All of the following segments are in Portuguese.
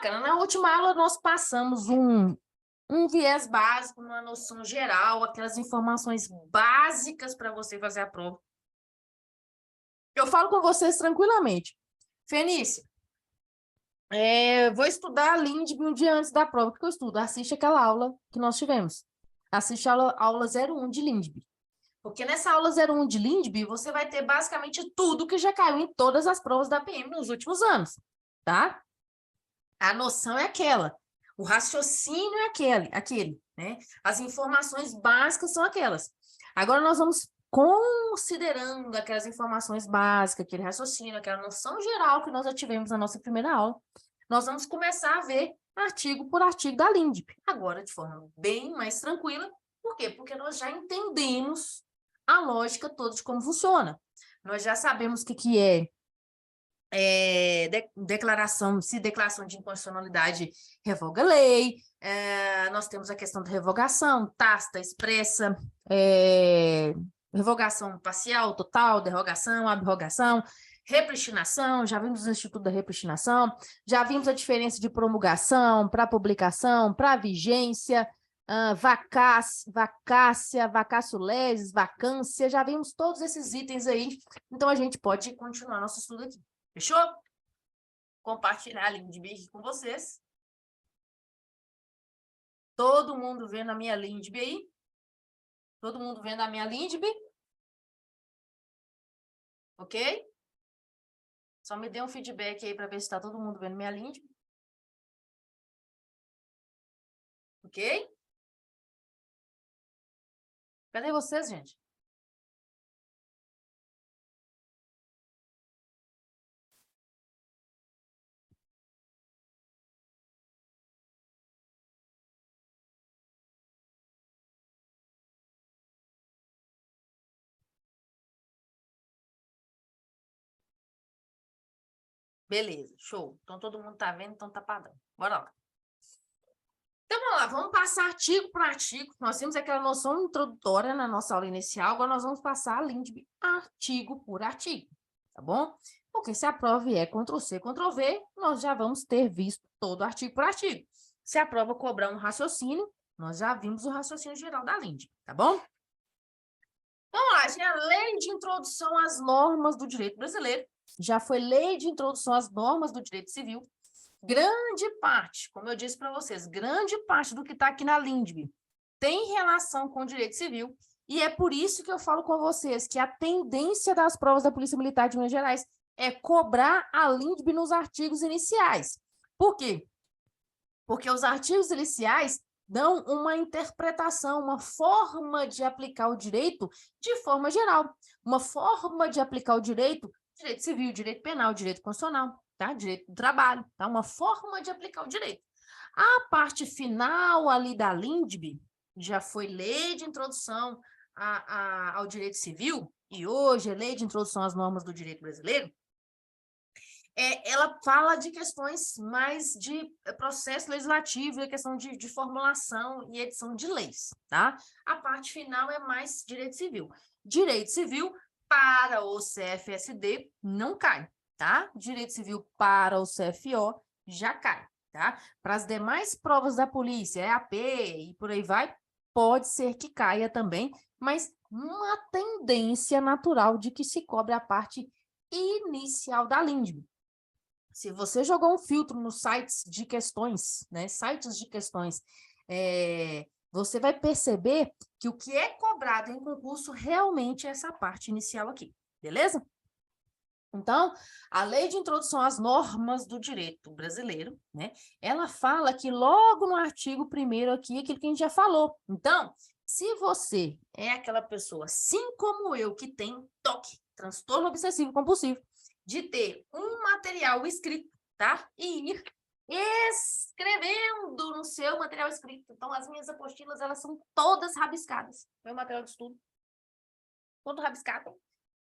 Bacana. Na última aula, nós passamos um viés básico, uma noção geral, aquelas informações básicas para você fazer a prova. Eu falo com vocês tranquilamente. Fenícia, vou estudar a LINDB um dia antes da prova. O que eu estudo? Assiste aquela aula que nós tivemos. Assiste a aula 01 de LINDB. Porque nessa aula 01 de LINDB, você vai ter basicamente tudo que já caiu em todas as provas da PM nos últimos anos, tá? A noção é aquela. O raciocínio é aquele, né? As informações básicas são aquelas. Agora nós vamos considerando aquelas informações básicas, aquele raciocínio, aquela noção geral que nós já tivemos na nossa primeira aula, nós vamos começar a ver artigo por artigo da LINDB. Agora, de forma bem mais tranquila. Por quê? Porque nós já entendemos a lógica toda de como funciona. Nós já sabemos o que é declaração de inconstitucionalidade revoga a lei, nós temos a questão da revogação, tácita, expressa, revogação parcial, total, derrogação, abrogação, repristinação, já vimos o Instituto da Repristinação, já vimos a diferença de promulgação para publicação, para vigência, vacácia, vacácio legis, vacância, já vimos todos esses itens aí, então a gente pode continuar nosso estudo aqui. Fechou? Compartilhar a LINDB aqui com vocês. Todo mundo vendo a minha LINDB aí? Todo mundo vendo a minha LINDB? Ok? Só me dê um feedback aí para ver se está todo mundo vendo minha LINDB. Ok? Cadê vocês, gente? Beleza, show. Então, todo mundo tá vendo, então tá padrão. Bora lá. Então, vamos lá, vamos passar artigo por artigo. Nós temos aquela noção introdutória na nossa aula inicial, agora nós vamos passar a LINDB artigo por artigo, tá bom? Porque se a prova é Ctrl+C, Ctrl+V, nós já vamos ter visto todo artigo por artigo. Se a prova cobrar um raciocínio, nós já vimos o raciocínio geral da LINDB, tá bom? Vamos lá, gente, a Lei de Introdução às Normas do Direito Brasileiro já foi Lei de Introdução às Normas do Direito Civil. Grande parte, como eu disse para vocês, grande parte do que está aqui na LINDB tem relação com o direito civil, e é por isso que eu falo com vocês que a tendência das provas da Polícia Militar de Minas Gerais é cobrar a LINDB nos artigos iniciais. Por quê? Porque os artigos iniciais dão uma interpretação, uma forma de aplicar o direito de forma geral, uma forma de aplicar o direito civil, direito penal, direito constitucional, tá? Direito do trabalho, tá? Uma forma de aplicar o direito. A parte final ali da LINDB já foi lei de introdução ao direito civil, e hoje é lei de introdução às normas do direito brasileiro. Ela fala de questões mais de processo legislativo, e questão de formulação e edição de leis, tá? A parte final é mais direito civil. Direito civil para o CFSD não cai, tá? Direito civil para o CFO já cai, tá? Para as demais provas da polícia, EAP e por aí vai, pode ser que caia também, mas uma tendência natural de que se cobre a parte inicial da LINDB. Se você jogou um filtro nos sites de questões, né, você vai perceber que o que é cobrado em concurso realmente é essa parte inicial aqui, beleza? Então, a Lei de Introdução às Normas do Direito Brasileiro, né, ela fala que logo no artigo 1º aqui, aquilo que a gente já falou. Então, se você é aquela pessoa, assim como eu, que tem TOC, transtorno obsessivo compulsivo, de ter um material escrito, tá? E ir escrevendo no seu material escrito. Então, as minhas apostilas, elas são todas rabiscadas. Meu material de estudo, todo rabiscado.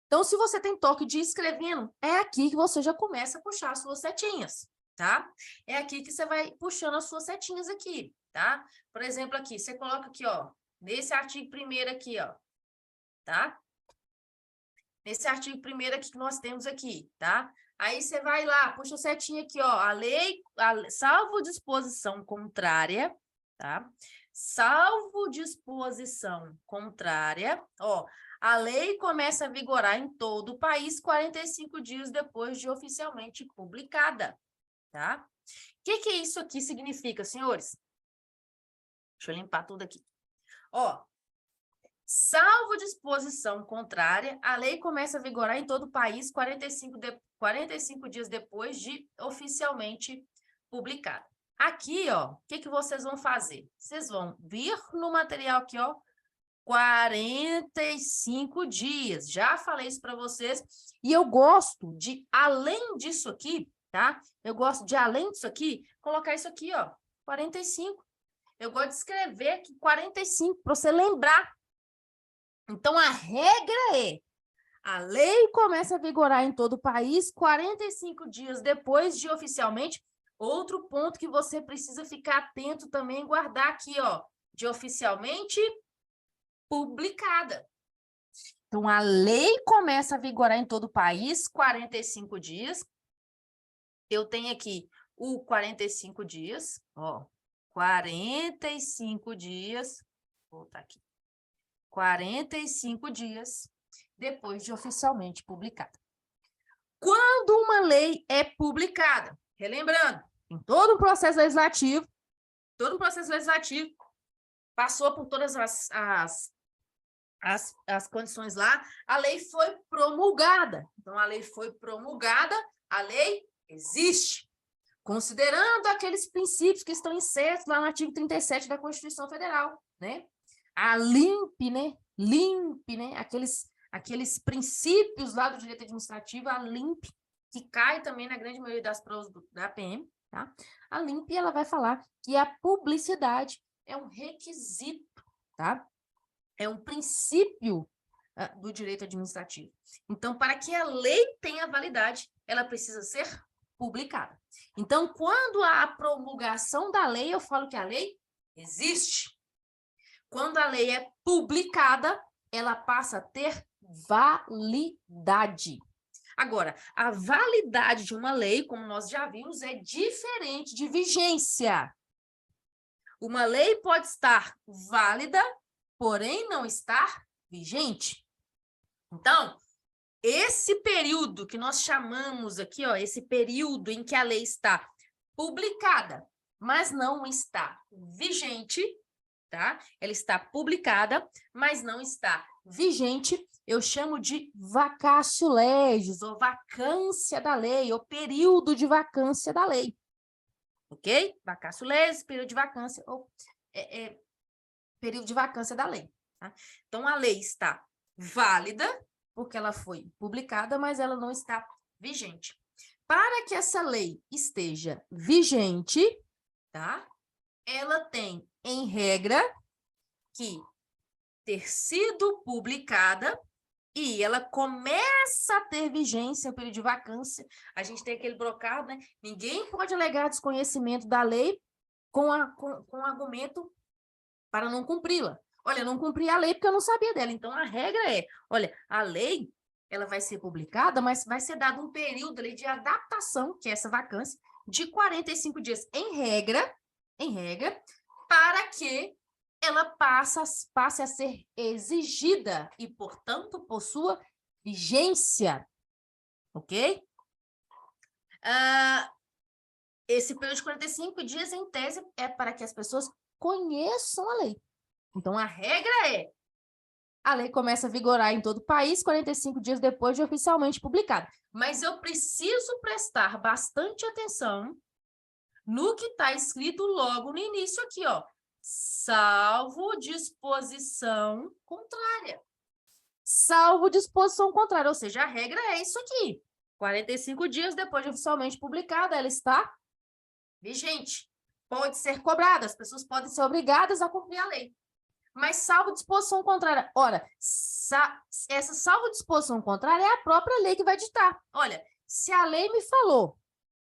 Então, se você tem toque de ir escrevendo, é aqui que você já começa a puxar as suas setinhas, tá? É aqui que você vai puxando as suas setinhas aqui, tá? Por exemplo, aqui, você coloca aqui, ó, nesse artigo 1º aqui, ó, tá? Nesse artigo 1º aqui que nós temos aqui, tá? Aí você vai lá, puxa a setinha aqui, ó. Salvo disposição contrária, tá? Salvo disposição contrária, ó. A lei começa a vigorar em todo o país 45 dias depois de oficialmente publicada, tá? O que isso aqui significa, senhores? Deixa eu limpar tudo aqui. Ó, salvo disposição contrária, a lei começa a vigorar em todo o país 45 dias depois de oficialmente publicada. Aqui, ó, o que vocês vão fazer? Vocês vão vir no material aqui, ó, 45 dias. Já falei isso para vocês. E eu gosto de, além disso aqui, tá? Eu gosto de, além disso aqui, colocar isso aqui, ó, 45. Eu gosto de escrever aqui 45, para você lembrar. Então, a regra é, a lei começa a vigorar em todo o país 45 dias depois de oficialmente. Outro ponto que você precisa ficar atento também, guardar aqui, ó, de oficialmente publicada. Então, a lei começa a vigorar em todo o país 45 dias. Eu tenho aqui o 45 dias, ó, 45 dias, vou botar aqui, 45 dias depois de oficialmente publicada. Quando uma lei é publicada, relembrando, em todo o processo legislativo, passou por todas as condições lá, a lei foi promulgada. Então, a lei foi promulgada, a lei existe. Considerando aqueles princípios que estão insertos lá no artigo 37 da Constituição Federal, né? A LIMP, né? LIMP, né? Aqueles princípios lá do direito administrativo, a LIMP, que cai também na grande maioria das provas da PM, tá? A LIMP, ela vai falar que a publicidade é um requisito, tá? É um princípio do direito administrativo. Então, para que a lei tenha validade, ela precisa ser publicada. Então, quando há a promulgação da lei, eu falo que a lei existe. Quando a lei é publicada, ela passa a ter validade. Agora, a validade de uma lei, como nós já vimos, é diferente de vigência. Uma lei pode estar válida, porém não estar vigente. Então, esse período que nós chamamos aqui, ó, esse período em que a lei está publicada, mas não está vigente, tá? Ela está publicada, mas não está vigente, eu chamo de vacatio legis, ou vacância da lei, ou período de vacância da lei. Ok? Vacatio legis, período de vacância, ou período de vacância da lei. Tá? Então, a lei está válida, porque ela foi publicada, mas ela não está vigente. Para que essa lei esteja vigente, tá? Ela tem, em regra, que ter sido publicada e ela começa a ter vigência, o período de vacância. A gente tem aquele brocado, né? Ninguém pode alegar desconhecimento da lei com argumento para não cumpri-la. Olha, eu não cumpri a lei porque eu não sabia dela. Então, a regra é, olha, a lei, ela vai ser publicada, mas vai ser dado um período ali de adaptação, que é essa vacância, de 45 dias, em regra, para que ela passe a ser exigida e, portanto, possua vigência. Ok? Esse período de 45 dias, em tese, é para que as pessoas conheçam a lei. Então, a regra é, a lei começa a vigorar em todo o país 45 dias depois de oficialmente publicada. Mas eu preciso prestar bastante atenção no que está escrito logo no início aqui, ó. Salvo disposição contrária. Salvo disposição contrária, ou seja, a regra é isso aqui. 45 dias depois de oficialmente publicada, ela está vigente. Pode ser cobrada, as pessoas podem ser obrigadas a cumprir a lei. Mas salvo disposição contrária. Ora, essa salvo disposição contrária é a própria lei que vai ditar. Olha, se a lei me falou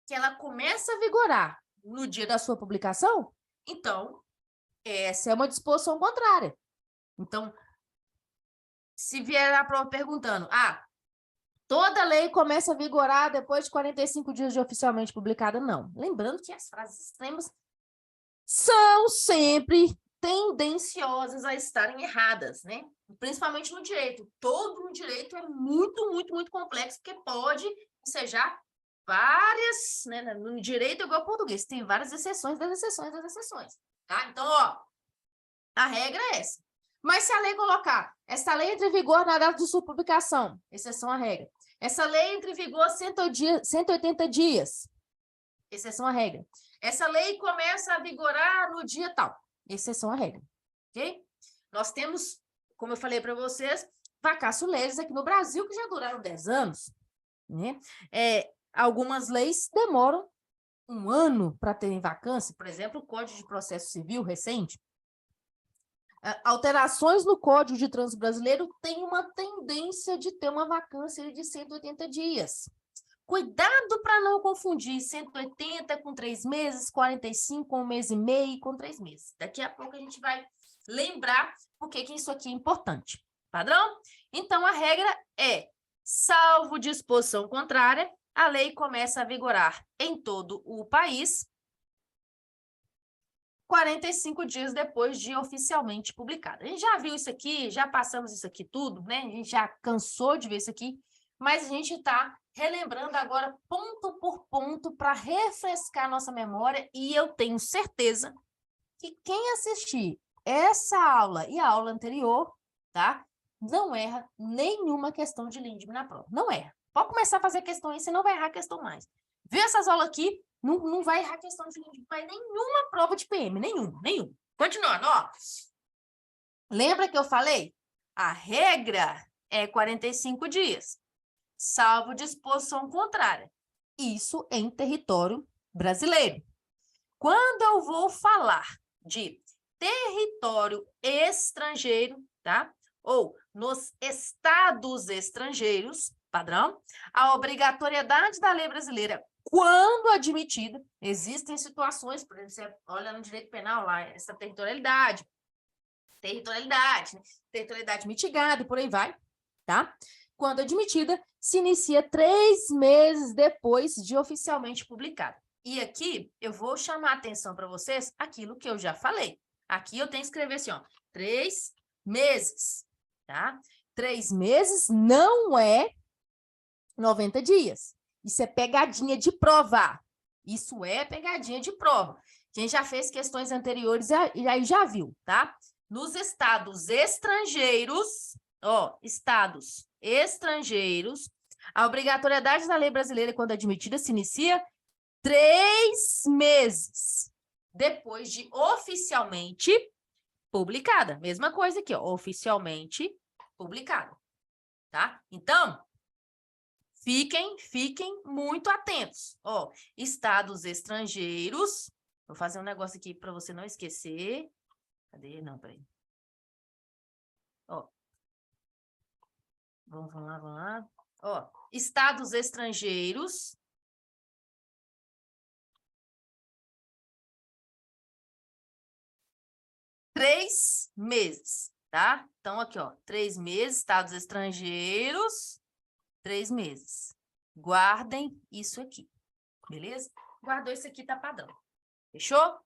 que ela começa a vigorar no dia da sua publicação, então, essa é uma disposição contrária. Então, se vier a prova perguntando, Toda lei começa a vigorar depois de 45 dias de oficialmente publicada? Não. Lembrando que as frases extremas são sempre tendenciosas a estarem erradas, né? Principalmente no direito. Todo no direito é muito, muito, muito complexo, porque pode ensejar várias, né? No direito é igual ao português, tem várias exceções das exceções das exceções, tá? Então, ó, a regra é essa. Mas se a lei colocar, essa lei entra em vigor na data de sua publicação, exceção à regra. Essa lei entra em vigor 180 dias, exceção à regra. Essa lei começa a vigorar no dia tal, exceção à regra, ok? Nós temos, como eu falei para vocês, vacatio legis aqui no Brasil que já duraram 10 anos, né? Algumas leis demoram 1 ano para terem vacância, por exemplo, o Código de Processo Civil recente. Alterações no Código de Trânsito Brasileiro têm uma tendência de ter uma vacância de 180 dias. Cuidado para não confundir 180 com 3 meses, 45 com 1 mês e meio, com 3 meses. Daqui a pouco a gente vai lembrar por que isso aqui é importante. Padrão? Então, a regra é, salvo disposição contrária, a lei começa a vigorar em todo o país 45 dias depois de oficialmente publicada. A gente já viu isso aqui, já passamos isso aqui tudo, né? A gente já cansou de ver isso aqui, mas a gente está relembrando agora ponto por ponto para refrescar nossa memória e eu tenho certeza que quem assistir essa aula e a aula anterior, tá? Não erra nenhuma questão de LINDB na prova. Não erra. Pode começar a fazer questão aí, você não vai errar questão mais. Vê essas aulas aqui, não vai errar questão de LINDB mais nenhuma prova de PM, nenhum. Continuando, ó. Lembra que eu falei? A regra é 45 dias, salvo disposição contrária. Isso em território brasileiro. Quando eu vou falar de território estrangeiro, tá? Ou nos estados estrangeiros, padrão, a obrigatoriedade da lei brasileira, quando admitida, existem situações, por exemplo, você olha no direito penal lá, essa territorialidade, territorialidade mitigada e por aí vai, tá? Quando admitida, se inicia 3 meses depois de oficialmente publicada. E aqui eu vou chamar a atenção para vocês aquilo que eu já falei. Aqui eu tenho que escrever assim, ó, 3 meses, tá? 3 meses não é 90 dias. Isso é pegadinha de prova. Isso é pegadinha de prova. Quem já fez questões anteriores e aí já viu, tá? Nos estados estrangeiros, ó, estados estrangeiros, a obrigatoriedade da lei brasileira, quando admitida, se inicia 3 meses depois de oficialmente publicada. Mesma coisa aqui, ó, oficialmente publicada, tá? Então, fiquem muito atentos. Ó, estados estrangeiros, vou fazer um negócio aqui para você não esquecer. Cadê? Não, peraí. Ó, vamos lá. Ó, estados estrangeiros. Três meses, tá? Então, aqui, ó, 3 meses, estados estrangeiros, 3 meses. Guardem isso aqui, beleza? Guardou isso aqui, tá padrão. Fechou?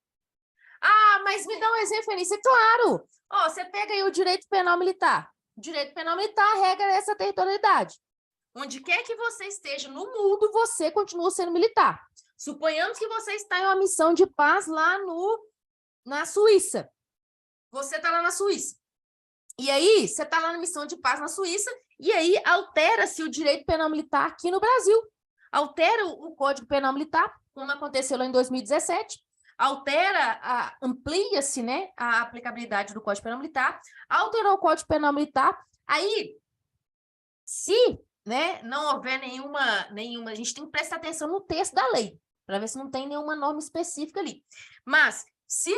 Ah, mas me dá um exemplo, Felice. Claro! Ó, você pega aí o direito penal militar. O direito penal militar, a regra é essa territorialidade. Onde quer que você esteja no mundo, você continua sendo militar. Suponhamos que você está em uma missão de paz lá na Suíça. Você está lá na Suíça. E aí, você está lá na missão de paz na Suíça, e aí altera-se o direito penal militar aqui no Brasil. Altera o Código Penal Militar, como aconteceu lá em 2017, amplia-se, né, a aplicabilidade do Código Penal Militar, alterou o Código Penal Militar, aí, se, né, não houver nenhuma, a gente tem que prestar atenção no texto da lei, para ver se não tem nenhuma norma específica ali. Mas, se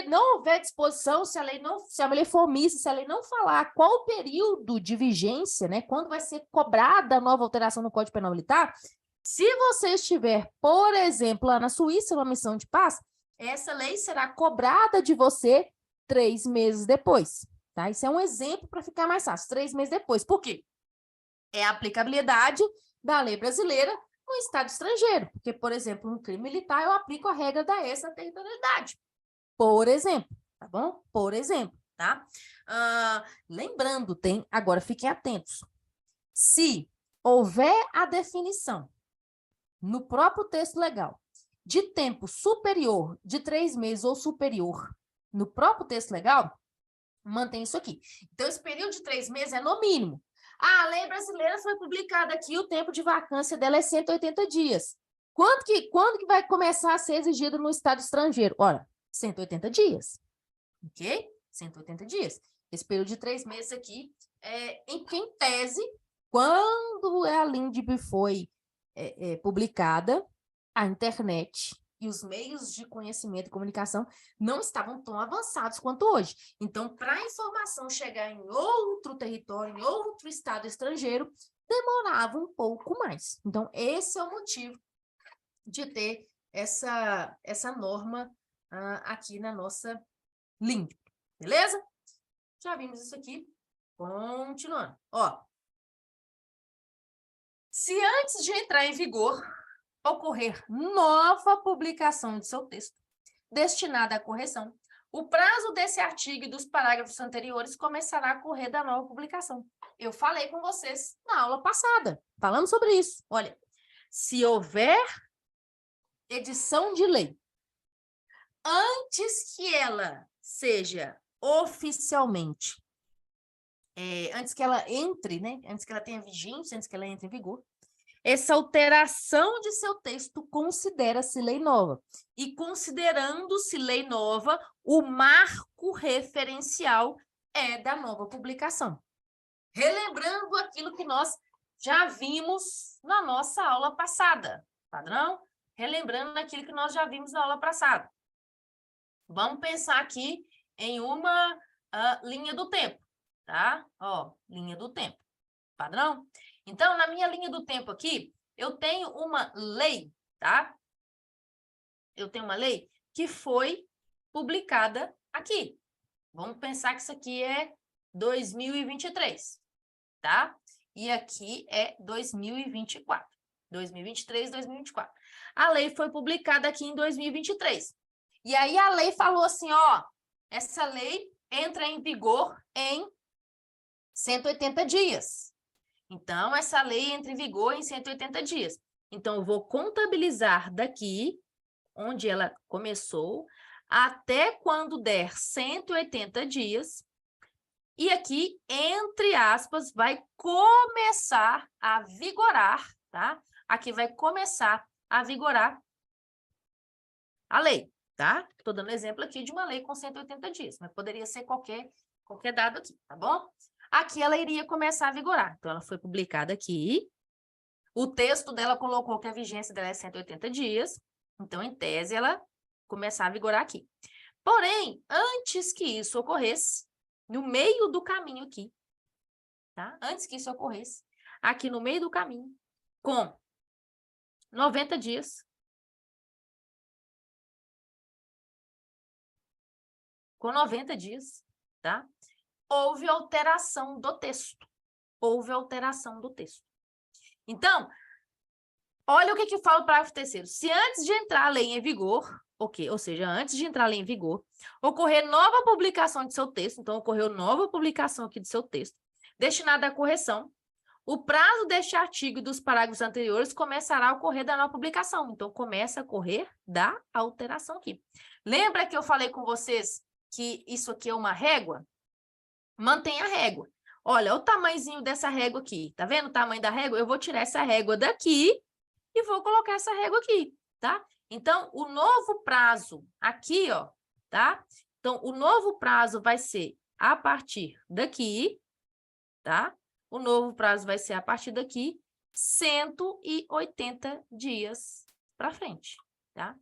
não houver disposição, se a lei for omissa, se a lei não falar qual o período de vigência, né, quando vai ser cobrada a nova alteração no Código Penal Militar, se você estiver, por exemplo, lá na Suíça, numa missão de paz, essa lei será cobrada de você 3 meses depois, tá? Isso é um exemplo para ficar mais fácil, 3 meses depois. Por quê? é a aplicabilidade da lei brasileira no Estado estrangeiro. Porque, por exemplo, no crime militar, eu aplico a regra da extraterritorialidade. Por exemplo, tá bom? Por exemplo, tá? Lembrando, agora fiquem atentos. Se houver a definição no próprio texto legal de tempo superior de 3 meses ou superior no próprio texto legal, mantém isso aqui. Então, esse período de 3 meses é no mínimo. A lei brasileira foi publicada aqui, o tempo de vacância dela é 180 dias. Quando que vai começar a ser exigido no Estado estrangeiro? Ora, 180 dias. Ok? 180 dias. Esse período de 3 meses aqui, em tese, quando a LINDB foi publicada, a internet e os meios de conhecimento e comunicação não estavam tão avançados quanto hoje. Então, para a informação chegar em outro território, em outro estado estrangeiro, demorava um pouco mais. Então, esse é o motivo de ter essa norma aqui na nossa LINDB. Beleza? Já vimos isso aqui. Continuando. Ó, se antes de entrar em vigor ocorrer nova publicação de seu texto destinada à correção, o prazo desse artigo e dos parágrafos anteriores começará a correr da nova publicação. Eu falei com vocês na aula passada. Falamos sobre isso. Olha, se houver edição de lei antes que ela seja oficialmente, antes que ela entre, né? Antes que ela tenha vigência, antes que ela entre em vigor, essa alteração de seu texto considera-se lei nova. E considerando-se lei nova, o marco referencial é da nova publicação. Relembrando aquilo que nós já vimos na nossa aula passada, padrão? Relembrando aquilo que nós já vimos na aula passada. Vamos pensar aqui em uma linha do tempo, tá? Ó, linha do tempo, padrão? Então, na minha linha do tempo aqui, eu tenho uma lei, tá? Eu tenho uma lei que foi publicada aqui. Vamos pensar que isso aqui é 2023, tá? E aqui é 2024. 2023, 2024. A lei foi publicada aqui em 2023. E aí a lei falou assim, ó, essa lei entra em vigor em 180 dias. Então, essa lei entra em vigor em 180 dias. Então, eu vou contabilizar daqui, onde ela começou, até quando der 180 dias. E aqui, entre aspas, vai começar a vigorar, tá? Aqui vai começar a vigorar a lei, tá? Estou dando exemplo aqui de uma lei com 180 dias, mas poderia ser qualquer dado aqui, tá bom? Aqui ela iria começar a vigorar. Então, ela foi publicada aqui. O texto dela colocou que a vigência dela é 180 dias. Então, em tese, ela começar a vigorar aqui. Porém, antes que isso ocorresse, no meio do caminho aqui, tá? Antes que isso ocorresse, aqui no meio do caminho, com 90 dias, tá? Houve alteração do texto. Houve alteração do texto. Então, olha o que fala o parágrafo 3º. Se antes de entrar a lei em vigor, ou seja, antes de entrar a lei em vigor, ocorrer nova publicação de seu texto, então ocorreu nova publicação aqui do seu texto, destinada à correção, o prazo deste artigo e dos parágrafos anteriores começará a ocorrer da nova publicação. Então, começa a ocorrer da alteração aqui. Lembra que eu falei com vocês que isso aqui é uma régua? Mantenha a régua. Olha, o tamanhozinho dessa régua aqui. Tá vendo o tamanho da régua? Eu vou tirar essa régua daqui e vou colocar essa régua aqui, tá? Então, o novo prazo aqui, ó, tá? Então, o novo prazo vai ser a partir daqui, tá? O novo prazo vai ser a partir daqui, 180 dias para frente, tá?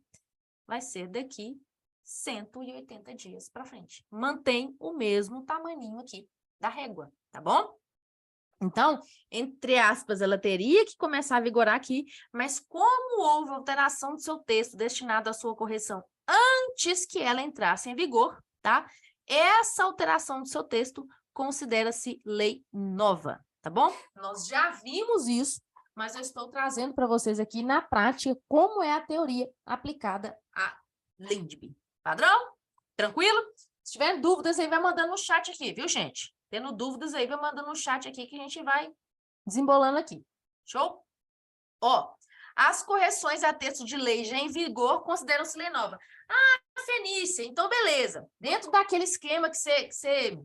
Vai ser daqui 180 dias para frente. Mantém o mesmo tamaninho aqui da régua, tá bom? Então, entre aspas, ela teria que começar a vigorar aqui, mas como houve alteração do seu texto destinado à sua correção antes que ela entrasse em vigor, tá? Essa alteração do seu texto considera-se lei nova, tá bom? Nós já vimos isso, mas eu estou trazendo para vocês aqui na prática como é a teoria aplicada a Lindby. Padrão? Tranquilo? Se tiver dúvidas aí, vai mandando no chat aqui, viu, gente? Tendo dúvidas aí, vai mandando no chat aqui que a gente vai desembolando aqui. Show? Ó, as correções a texto de lei já em vigor consideram-se lei nova. Ah, Fenícia, então beleza. Dentro daquele esquema que você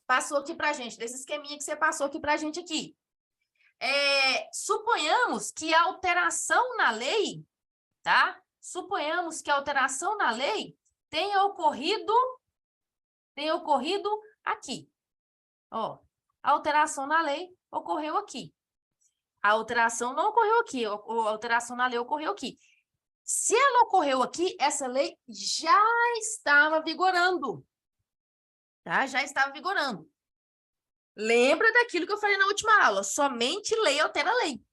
passou aqui pra gente, desse esqueminha que você passou aqui pra gente aqui. Suponhamos que a alteração na lei, tá? Suponhamos que a alteração na lei tenha ocorrido aqui. Ó, a alteração na lei ocorreu aqui. A alteração não ocorreu aqui, a alteração na lei ocorreu aqui. Se ela ocorreu aqui, essa lei já estava vigorando. Tá? Já estava vigorando. Lembra daquilo que eu falei na última aula. Somente lei altera lei.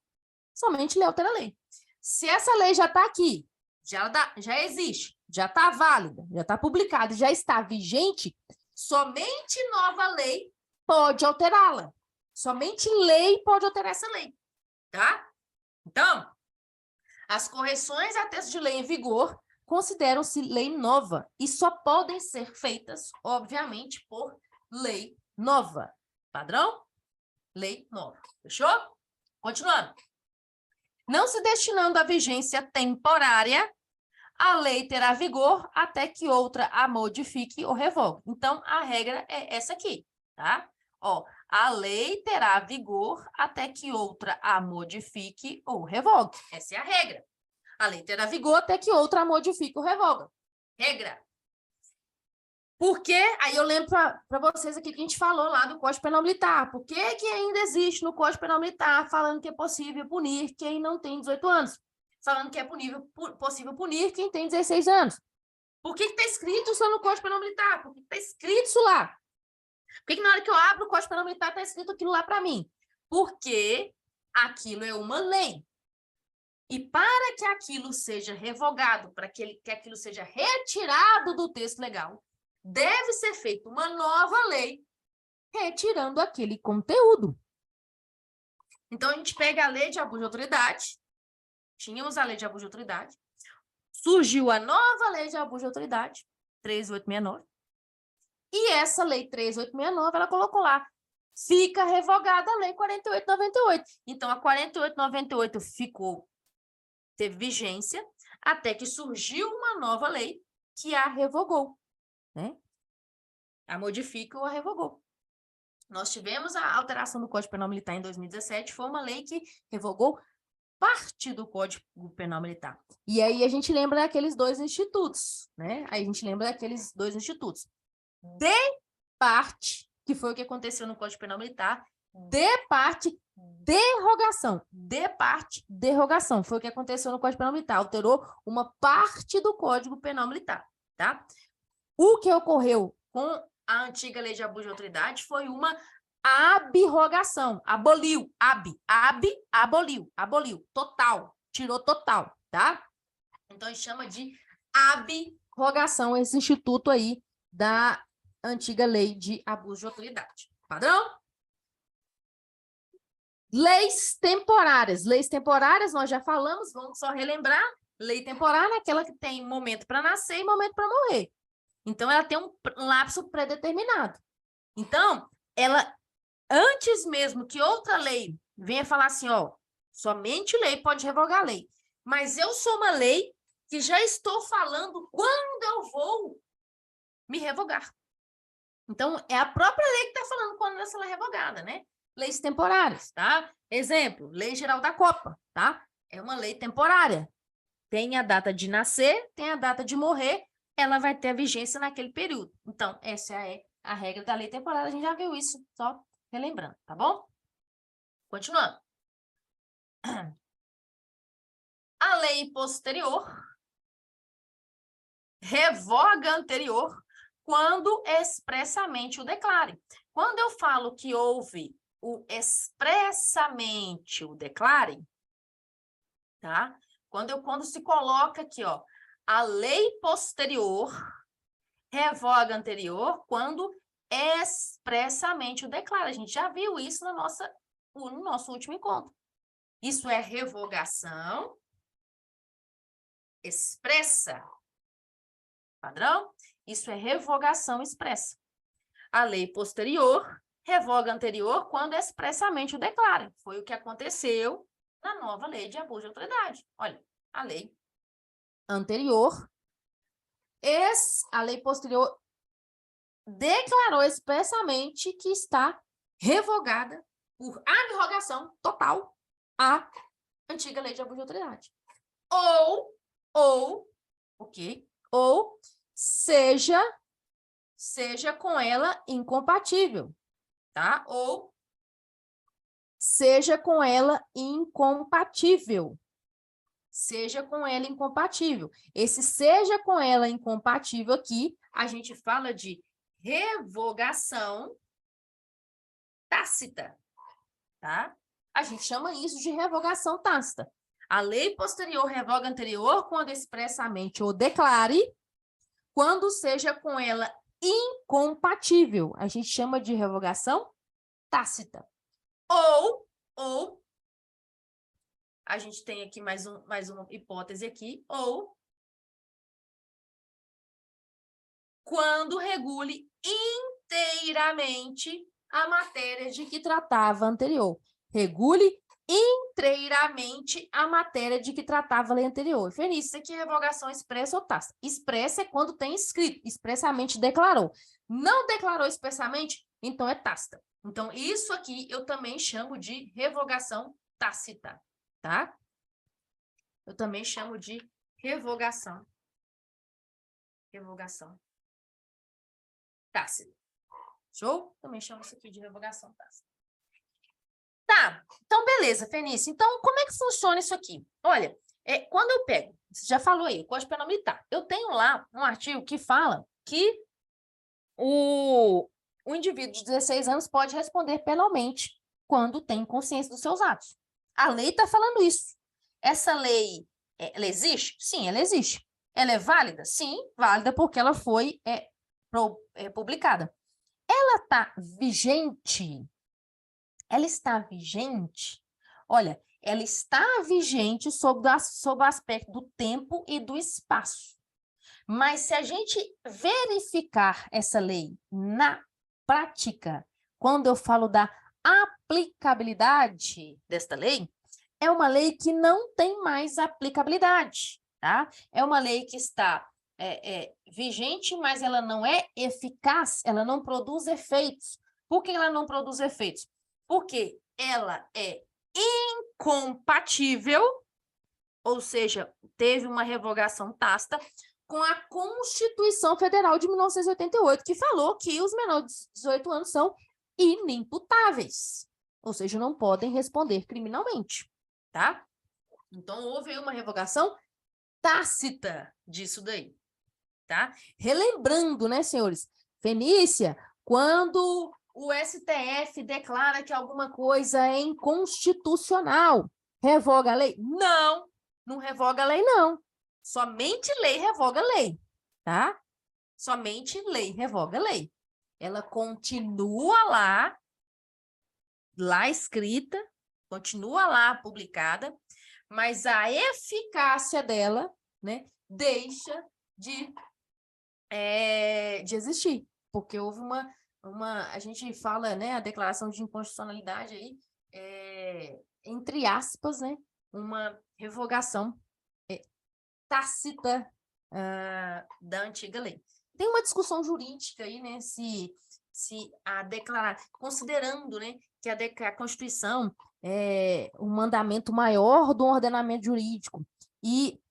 Somente lei altera lei. Se essa lei já está aqui, já existe, já está válida, já está publicada, já está vigente, somente nova lei pode alterá-la. Somente lei pode alterar essa lei. Tá? Então, as correções a texto de lei em vigor consideram-se lei nova e só podem ser feitas, obviamente, por lei nova. Padrão? Lei nova. Fechou? Continuando. Não se destinando à vigência temporária, a lei terá vigor até que outra a modifique ou revogue. Então, a regra é essa aqui, tá? Ó, a lei terá vigor até que outra a modifique ou revogue. Essa é a regra. A lei terá vigor até que outra a modifique ou revoga. Regra. Porque, aí eu lembro para vocês aqui que a gente falou lá do Código Penal Militar. Por que que ainda existe no Código Penal Militar falando que é possível punir quem não tem 18 anos? Falando que é possível punir quem tem 16 anos. Por que está escrito isso no Código Penal Militar? Por que está escrito isso lá? Por que na hora que eu abro o Código Penal Militar está escrito aquilo lá para mim? Porque aquilo é uma lei. E para que aquilo seja revogado, para que aquilo seja retirado do texto legal, deve ser feita uma nova lei retirando aquele conteúdo. Então, a gente pega a lei de abuso de autoridade, tínhamos a lei de abuso de autoridade, surgiu a nova lei de abuso de autoridade, 3869, e essa lei 3869, ela colocou lá, fica revogada a lei 4898. Então, a 4898 teve vigência, até que surgiu uma nova lei que a revogou, né? A modifica ou a revogou. Nós tivemos a alteração do Código Penal Militar em 2017, foi uma lei que revogou parte do Código Penal Militar. E aí a gente lembra daqueles dois institutos, né? Aí a gente lembra daqueles dois institutos. De parte, que foi o que aconteceu no Código Penal Militar, de parte, derrogação. De parte, derrogação. Foi o que aconteceu no Código Penal Militar. Alterou uma parte do Código Penal Militar, tá? O que ocorreu com a antiga lei de abuso de autoridade foi uma abrogação. Aboliu. Aboliu. Total. Tirou total, tá? Então, a gente chama de abrogação esse instituto aí da antiga lei de abuso de autoridade. Padrão? Leis temporárias. Leis temporárias, nós já falamos, vamos só relembrar. Lei temporária é aquela que tem momento para nascer e momento para morrer. Então, ela tem um lapso pré-determinado. Então, ela, antes mesmo que outra lei venha falar assim, ó, somente lei pode revogar a lei. Mas eu sou uma lei que já estou falando quando eu vou me revogar. Então, é a própria lei que está falando quando vai ser revogada, né? Leis temporárias, tá? Exemplo, Lei Geral da Copa, tá? É uma lei temporária. Tem a data de nascer, tem a data de morrer, ela vai ter a vigência naquele período. Então, essa é a regra da lei temporária, a gente já viu isso, só relembrando, tá bom? Continuando. A lei posterior revoga a anterior quando expressamente o declare. Quando eu falo que houve o expressamente o declare, tá? Quando se coloca aqui, ó, a lei posterior revoga a anterior quando expressamente o declara. A gente já viu isso no nosso último encontro. Isso é revogação expressa. Padrão? Isso é revogação expressa. A lei posterior revoga a anterior quando expressamente o declara. Foi o que aconteceu na nova lei de abuso de autoridade. Olha, a lei anterior, a lei posterior declarou expressamente que está revogada por abrogação total a antiga lei de abuso de autoridade. Ou seja com ela incompatível, tá? Ou seja com ela incompatível. Seja com ela incompatível. Esse seja com ela incompatível aqui, a gente fala de revogação tácita, tá? A gente chama isso de revogação tácita. A lei posterior revoga a anterior quando expressamente o declare, quando seja com ela incompatível. A gente chama de revogação tácita. Ou a gente tem aqui mais uma hipótese aqui, ou quando regule inteiramente a matéria de que tratava anterior. Regule inteiramente a matéria de que tratava a lei anterior. Fenícia, isso aqui é revogação expressa ou tácita. Expressa é quando tem escrito, expressamente declarou. Não declarou expressamente, então é tácita. Então, isso aqui eu também chamo de revogação tácita, tá? Eu também chamo de revogação tácita. Show? Também chamo isso aqui de revogação tácita. Tá, então beleza, Fenícia. Então, como é que funciona isso aqui? Olha, quando eu pego, você já falou aí, o Código Penal Militar, eu tenho lá um artigo que fala que o indivíduo de 16 anos pode responder penalmente quando tem consciência dos seus atos. A lei está falando isso. Essa lei, ela existe? Sim, ela existe. Ela é válida? Sim, válida porque ela foi publicada. Ela está vigente? Ela está vigente? Olha, ela está vigente sob o aspecto do tempo e do espaço. Mas se a gente verificar essa lei na prática, quando eu falo da aplicabilidade desta lei, é uma lei que não tem mais aplicabilidade, tá? É uma lei que está vigente, mas ela não é eficaz, ela não produz efeitos. Por que ela não produz efeitos? Porque ela é incompatível, ou seja, teve uma revogação tácita, com a Constituição Federal de 1988, que falou que os menores de 18 anos são inimputáveis, ou seja, não podem responder criminalmente, tá? Então, houve uma revogação tácita disso daí, tá? Relembrando, né, senhores? Fenícia, quando o STF declara que alguma coisa é inconstitucional, revoga a lei? Não, não revoga a lei, não. Somente lei revoga lei, tá? Somente lei revoga lei. Ela continua lá escrita, continua lá publicada, mas a eficácia dela, né, deixa de existir, porque houve a gente fala, né, a declaração de inconstitucionalidade aí, entre aspas, né, uma revogação tácita da antiga lei. Tem uma discussão jurídica aí, né, se a declarar, considerando, né, que a Constituição é um mandamento maior do ordenamento jurídico e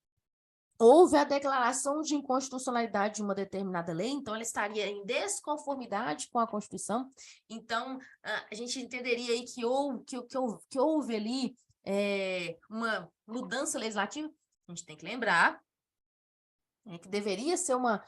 houve a declaração de inconstitucionalidade de uma determinada lei, então ela estaria em desconformidade com a Constituição. Então, a gente entenderia aí que houve ali uma mudança legislativa. A gente tem que lembrar que deveria ser uma...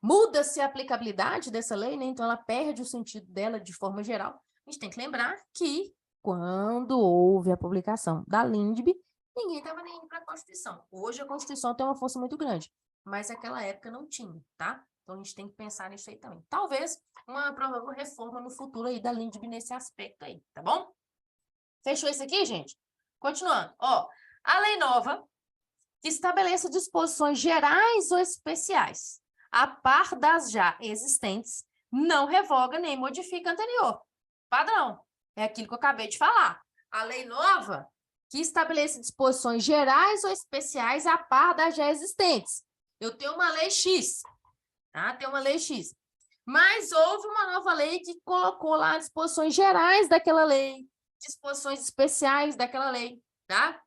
Muda-se a aplicabilidade dessa lei, né? Então ela perde o sentido dela de forma geral. A gente tem que lembrar que quando houve a publicação da LINDB, ninguém estava nem indo para a Constituição. Hoje a Constituição tem uma força muito grande, mas naquela época não tinha, tá? Então a gente tem que pensar nisso aí também. Talvez uma provável reforma no futuro aí da LINDB nesse aspecto aí, tá bom? Fechou isso aqui, gente? Continuando. Ó, a lei nova que estabeleça disposições gerais ou especiais, a par das já existentes, não revoga nem modifica a anterior. Padrão. É aquilo que eu acabei de falar. A lei nova que estabeleça disposições gerais ou especiais a par das já existentes. Eu tenho uma lei X, tá? Tem uma lei X. Mas houve uma nova lei que colocou lá disposições gerais daquela lei, disposições especiais daquela lei, tá?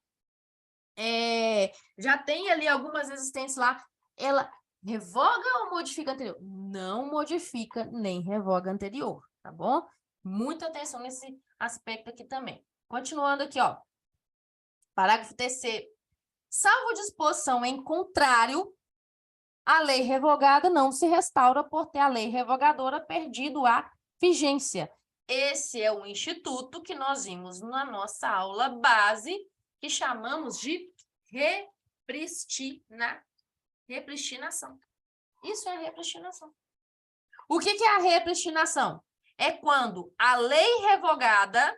Já tem ali algumas existentes lá. Ela revoga ou modifica a anterior? Não modifica nem revoga a anterior, tá bom? Muita atenção nesse aspecto aqui também. Continuando aqui, ó. Parágrafo 3º. Salvo disposição em contrário, a lei revogada não se restaura por ter a lei revogadora perdido a vigência. Esse é o instituto que nós vimos na nossa aula base, que chamamos de repristinação. Isso é a repristinação. O que é a repristinação? É quando a lei revogada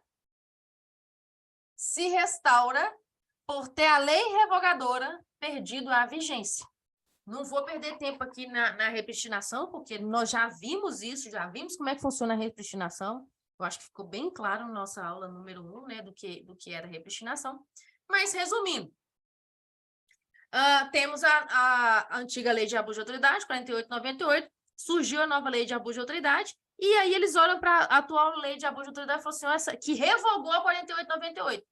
se restaura por ter a lei revogadora perdido a vigência. Não vou perder tempo aqui na repristinação, porque nós já vimos isso, já vimos como é que funciona a repristinação. Eu acho que ficou bem claro na nossa aula número 1, né, do que era a repristinação. Mas, resumindo, temos a antiga lei de abuso de autoridade, 4898, surgiu a nova lei de abuso de autoridade, e aí eles olham para a atual lei de abuso de autoridade e falam assim, essa que revogou a 4898.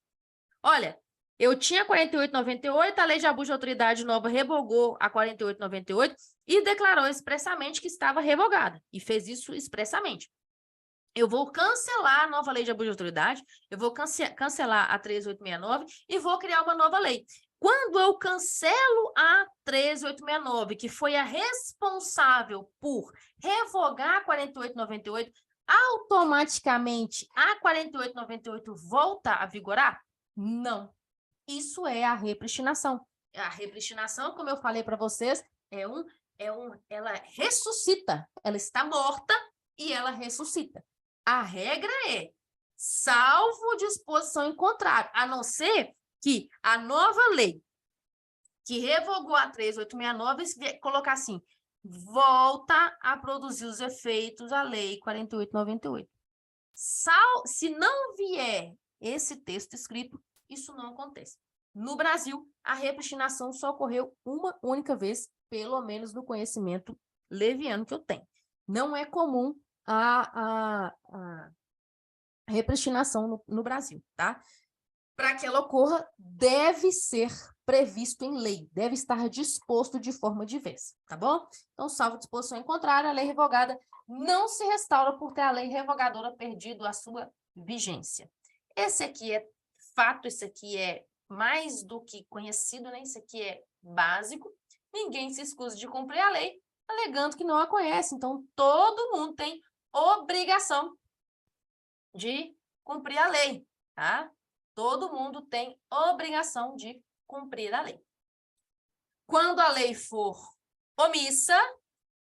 Olha, eu tinha 4898, a lei de abuso de autoridade nova revogou a 4898 e declarou expressamente que estava revogada, e fez isso expressamente. Eu vou cancelar a nova lei de abuso de autoridade, eu vou cancelar a 13869 e vou criar uma nova lei. Quando eu cancelo a 13869, que foi a responsável por revogar a 4898, automaticamente a 4898 volta a vigorar? Não. Isso é a repristinação. A repristinação, como eu falei para vocês, ela ressuscita. Ela está morta e ela ressuscita. A regra é, salvo disposição em contrário, a não ser que a nova lei que revogou a 3869 colocar assim, volta a produzir os efeitos da lei 4898. Se não vier esse texto escrito, isso não acontece. No Brasil, a repristinação só ocorreu uma única vez, pelo menos no conhecimento leviano que eu tenho. Não é comum a repristinação no Brasil, tá? Para que ela ocorra, deve ser previsto em lei, deve estar disposto de forma diversa, tá bom? Então, salvo disposição em contrário, a lei revogada não se restaura por ter a lei revogadora perdido a sua vigência. Esse aqui é fato, esse aqui é mais do que conhecido, né? Isso aqui é básico. Ninguém se excusa de cumprir a lei, alegando que não a conhece. Então, todo mundo tem obrigação de cumprir a lei, tá? Todo mundo tem obrigação de cumprir a lei. Quando a lei for omissa,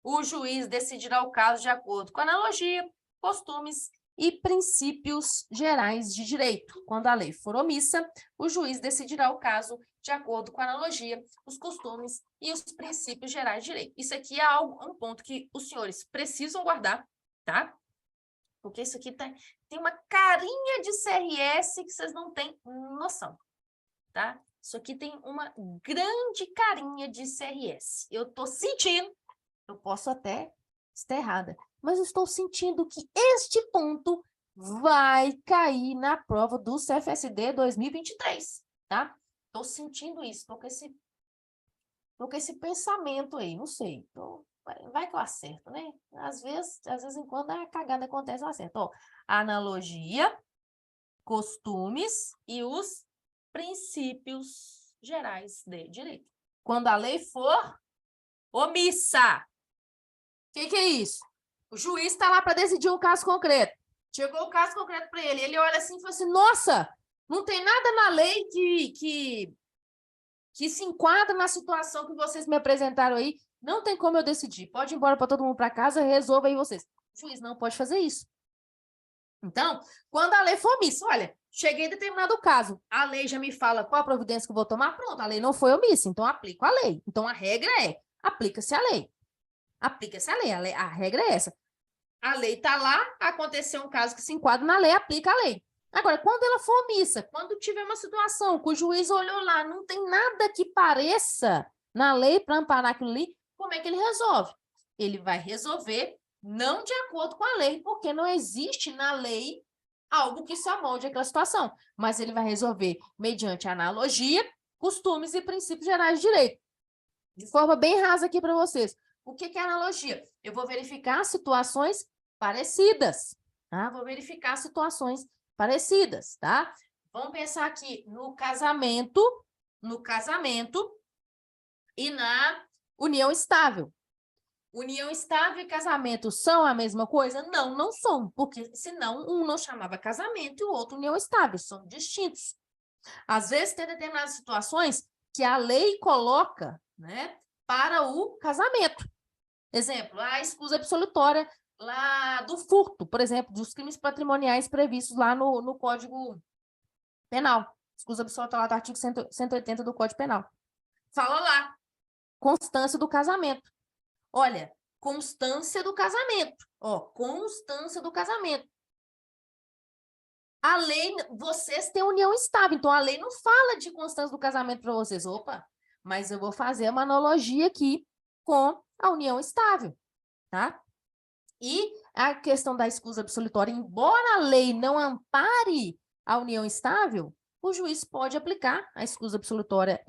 o juiz decidirá o caso de acordo com a analogia, costumes e princípios gerais de direito. Quando a lei for omissa, o juiz decidirá o caso de acordo com a analogia, os costumes e os princípios gerais de direito. Isso aqui é um ponto que os senhores precisam guardar, tá? Porque isso aqui tem uma carinha de CRS que vocês não têm noção, tá? Isso aqui tem uma grande carinha de CRS. Eu estou sentindo, eu posso até estar errada, mas eu estou sentindo que este ponto vai cair na prova do CFSD 2023, tá? Estou sentindo isso, estou com esse pensamento aí, não sei, vai que eu acerto, né? Às vezes quando a cagada acontece, eu acerto. Ó, analogia, costumes e os princípios gerais de direito. Quando a lei for omissa. O que é isso? O juiz está lá para decidir um caso concreto. Chegou o caso concreto para ele. Ele olha assim e fala assim, nossa, não tem nada na lei que se enquadra na situação que vocês me apresentaram aí. Não tem como eu decidir. Pode ir embora para todo mundo para casa, resolva aí vocês. O juiz não pode fazer isso. Então, quando a lei for omissa, olha, cheguei em determinado caso, a lei já me fala qual a providência que eu vou tomar, pronto, a lei não foi omissa, então aplico a lei. Então, a regra é, aplica-se a lei. Aplica-se a lei, a regra é essa. A lei está lá, aconteceu um caso que se enquadra na lei, aplica a lei. Agora, quando ela for omissa, quando tiver uma situação que o juiz olhou lá, não tem nada que pareça na lei para amparar aquilo ali, como é que ele resolve? Ele vai resolver não de acordo com a lei, porque não existe na lei algo que se amolde àquela situação, mas ele vai resolver mediante analogia, costumes e princípios gerais de direito. De forma bem rasa aqui para vocês. O que é analogia? Eu vou verificar situações parecidas, tá? Vou verificar situações parecidas, tá? Vamos pensar aqui no casamento e na união estável. União estável e casamento são a mesma coisa? Não, não são, porque senão um não chamava casamento e o outro união estável, são distintos. Às vezes tem determinadas situações que a lei coloca, né, para o casamento. Exemplo, a escusa absolutória lá do furto, por exemplo, dos crimes patrimoniais previstos lá no Código Penal. Escusa absolutória lá do artigo 180 do Código Penal. Fala lá, constância do casamento. Olha, constância do casamento. Ó, constância do casamento. A lei, vocês têm união estável, então a lei não fala de constância do casamento para vocês. Opa, mas eu vou fazer uma analogia aqui com a união estável, tá? E a questão da escusa absolutória, embora a lei não ampare a união estável, o juiz pode aplicar a escusa absolutória,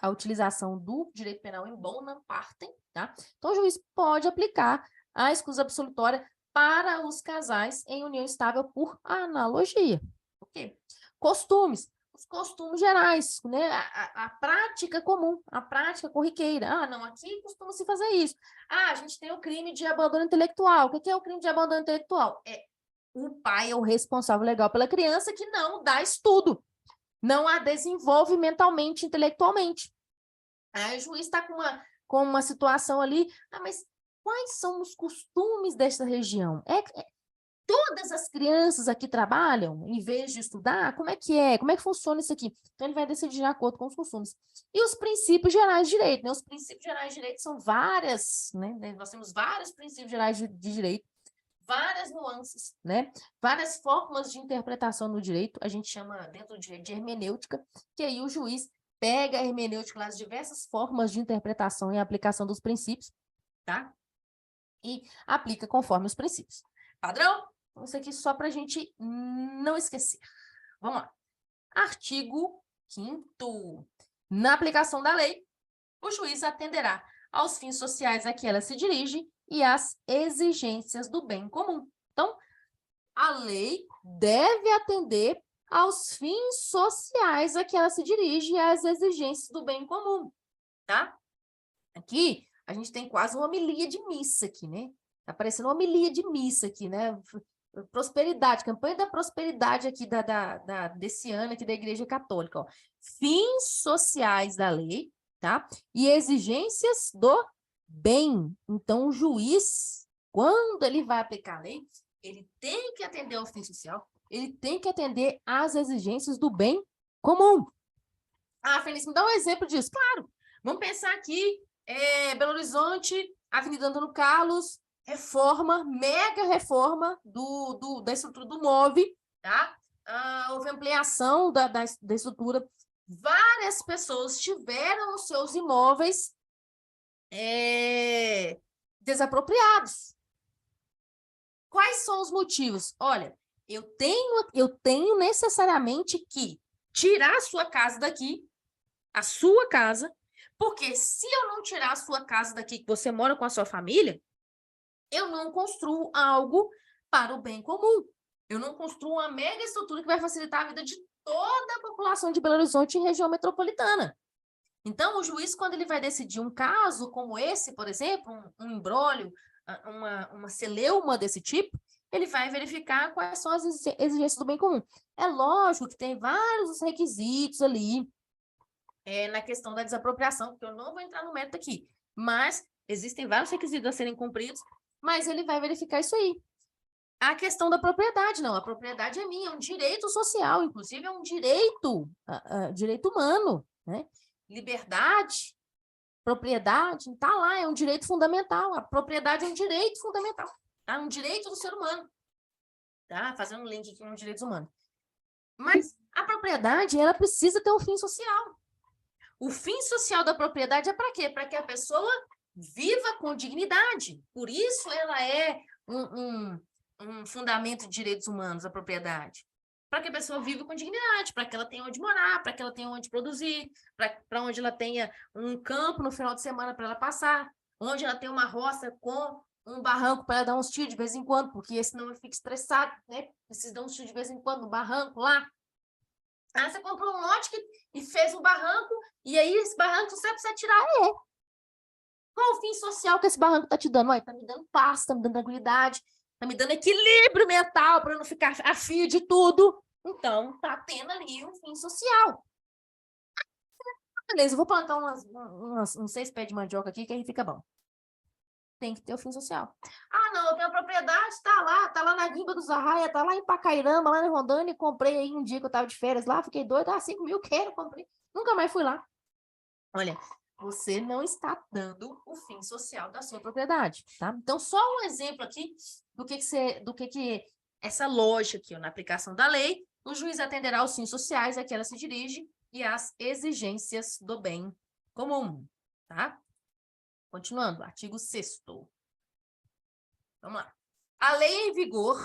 a utilização do direito penal em bona parte, tá? Então, o juiz pode aplicar a escusa absolutória para os casais em união estável por analogia. Ok? Costumes. Os costumes gerais, né? A prática comum, a prática corriqueira. Ah, não, aqui costuma-se fazer isso. Ah, a gente tem o crime de abandono intelectual. O que é o crime de abandono intelectual? O pai é o responsável legal pela criança que não dá estudo, não a desenvolve mentalmente, intelectualmente. Aí o juiz está com uma situação ali, mas quais são os costumes desta região? Todas as crianças aqui trabalham em vez de estudar? Como é que é? Como é que funciona isso aqui? Então, ele vai decidir de acordo com os costumes. E os princípios gerais de direito, né? Os princípios gerais de direito são várias, né? Nós temos vários princípios gerais de direito, várias nuances, né? Várias formas de interpretação no direito, a gente chama dentro do direito de hermenêutica, que aí o juiz pega a hermenêutica, as diversas formas de interpretação e aplicação dos princípios, tá? E aplica conforme os princípios. Padrão? Então, isso aqui só para a gente não esquecer. Vamos lá. Artigo 5º. Na aplicação da lei, o juiz atenderá aos fins sociais a que ela se dirige e às exigências do bem comum. Então, a lei deve atender aos fins sociais a que ela se dirige e às exigências do bem comum, tá? Aqui, a gente tem quase uma homilia de missa aqui, né? Tá parecendo uma homilia de missa aqui, né? Prosperidade, campanha da prosperidade aqui desse ano aqui da Igreja Católica, ó. Fins sociais da lei, tá? E exigências do bem. Então, o juiz, quando ele vai aplicar a lei, ele tem que atender ao fim social, ele tem que atender às exigências do bem comum. Ah, Feliz, me dá um exemplo disso. Claro, vamos pensar aqui, Belo Horizonte, Avenida Antônio Carlos, reforma, mega reforma da estrutura do MOVE, tá? Houve ampliação da estrutura. Várias pessoas tiveram os seus imóveis desapropriados. Quais são os motivos? Olha, eu tenho necessariamente que tirar a sua casa daqui, a sua casa, porque se eu não tirar a sua casa daqui, que você mora com a sua família, eu não construo algo para o bem comum. Eu não construo uma mega estrutura que vai facilitar a vida de toda a população de Belo Horizonte e região metropolitana. Então, o juiz, quando ele vai decidir um caso como esse, por exemplo, um imbróglio, uma celeuma desse tipo, ele vai verificar quais são as exigências do bem comum. É lógico que tem vários requisitos ali na questão da desapropriação, porque eu não vou entrar no mérito aqui, mas existem vários requisitos a serem cumpridos mas ele vai verificar isso aí. A questão da propriedade, não. A propriedade é minha, é um direito social, inclusive é um direito, direito humano, né? Liberdade, propriedade, tá lá, é um direito fundamental. A propriedade é um direito fundamental, tá? Um direito do ser humano, tá? Fazendo um link aqui com os direitos humanos. Mas a propriedade, ela precisa ter um fim social. O fim social da propriedade é para quê? Para que a pessoa viva com dignidade. Por isso ela é um fundamento de direitos humanos, a propriedade. Para que a pessoa viva com dignidade, para que ela tenha onde morar, para que ela tenha onde produzir, para onde ela tenha um campo no final de semana para ela passar, onde ela tenha uma roça com um barranco para ela dar uns tiros de vez em quando, porque senão ela fica estressado, né? Precisa dar uns tiros de vez em quando no barranco lá. Aí você comprou um lote e fez um barranco, e aí esse barranco você precisa tirar. Qual o fim social que esse barranco tá te dando? Olha, tá me dando paz, tá me dando tranquilidade, tá me dando equilíbrio mental para eu não ficar a fio de tudo. Então, tá tendo ali um fim social. Beleza, eu vou plantar uns 6 pés de mandioca aqui, que aí fica bom. Tem que ter o fim social. Ah, não, eu tenho a propriedade, tá lá na Guimba dos Arraia, tá lá em Pacairama, lá em Rondônia, comprei aí um dia que eu tava de férias lá, fiquei doida, 5 mil, comprei. Nunca mais fui lá. Olha, você não está dando o fim social da sua propriedade, tá? Então, só um exemplo aqui do que essa lógica aqui, ó, na aplicação da lei, o juiz atenderá aos fins sociais a que ela se dirige e às exigências do bem comum, tá? Continuando, artigo 6º. Vamos lá. A lei em vigor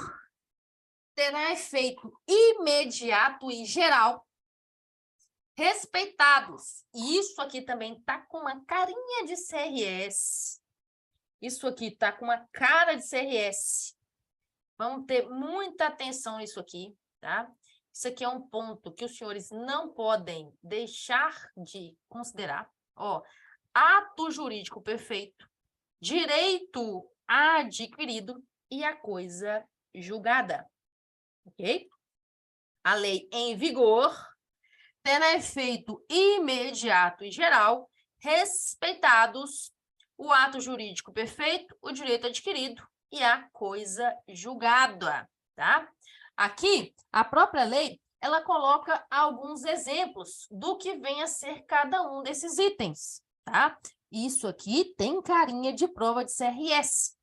terá efeito imediato e geral, respeitados. E isso aqui também tá com uma carinha de CRS. Isso aqui tá com uma cara de CRS. Vamos ter muita atenção nisso aqui, tá? Isso aqui é um ponto que os senhores não podem deixar de considerar. Ó, ato jurídico perfeito, direito adquirido e a coisa julgada, ok? A lei em vigor terá efeito imediato e geral, respeitados o ato jurídico perfeito, o direito adquirido e a coisa julgada, tá? Aqui, a própria lei, ela coloca alguns exemplos do que vem a ser cada um desses itens, tá? Isso aqui tem carinha de prova de CRS.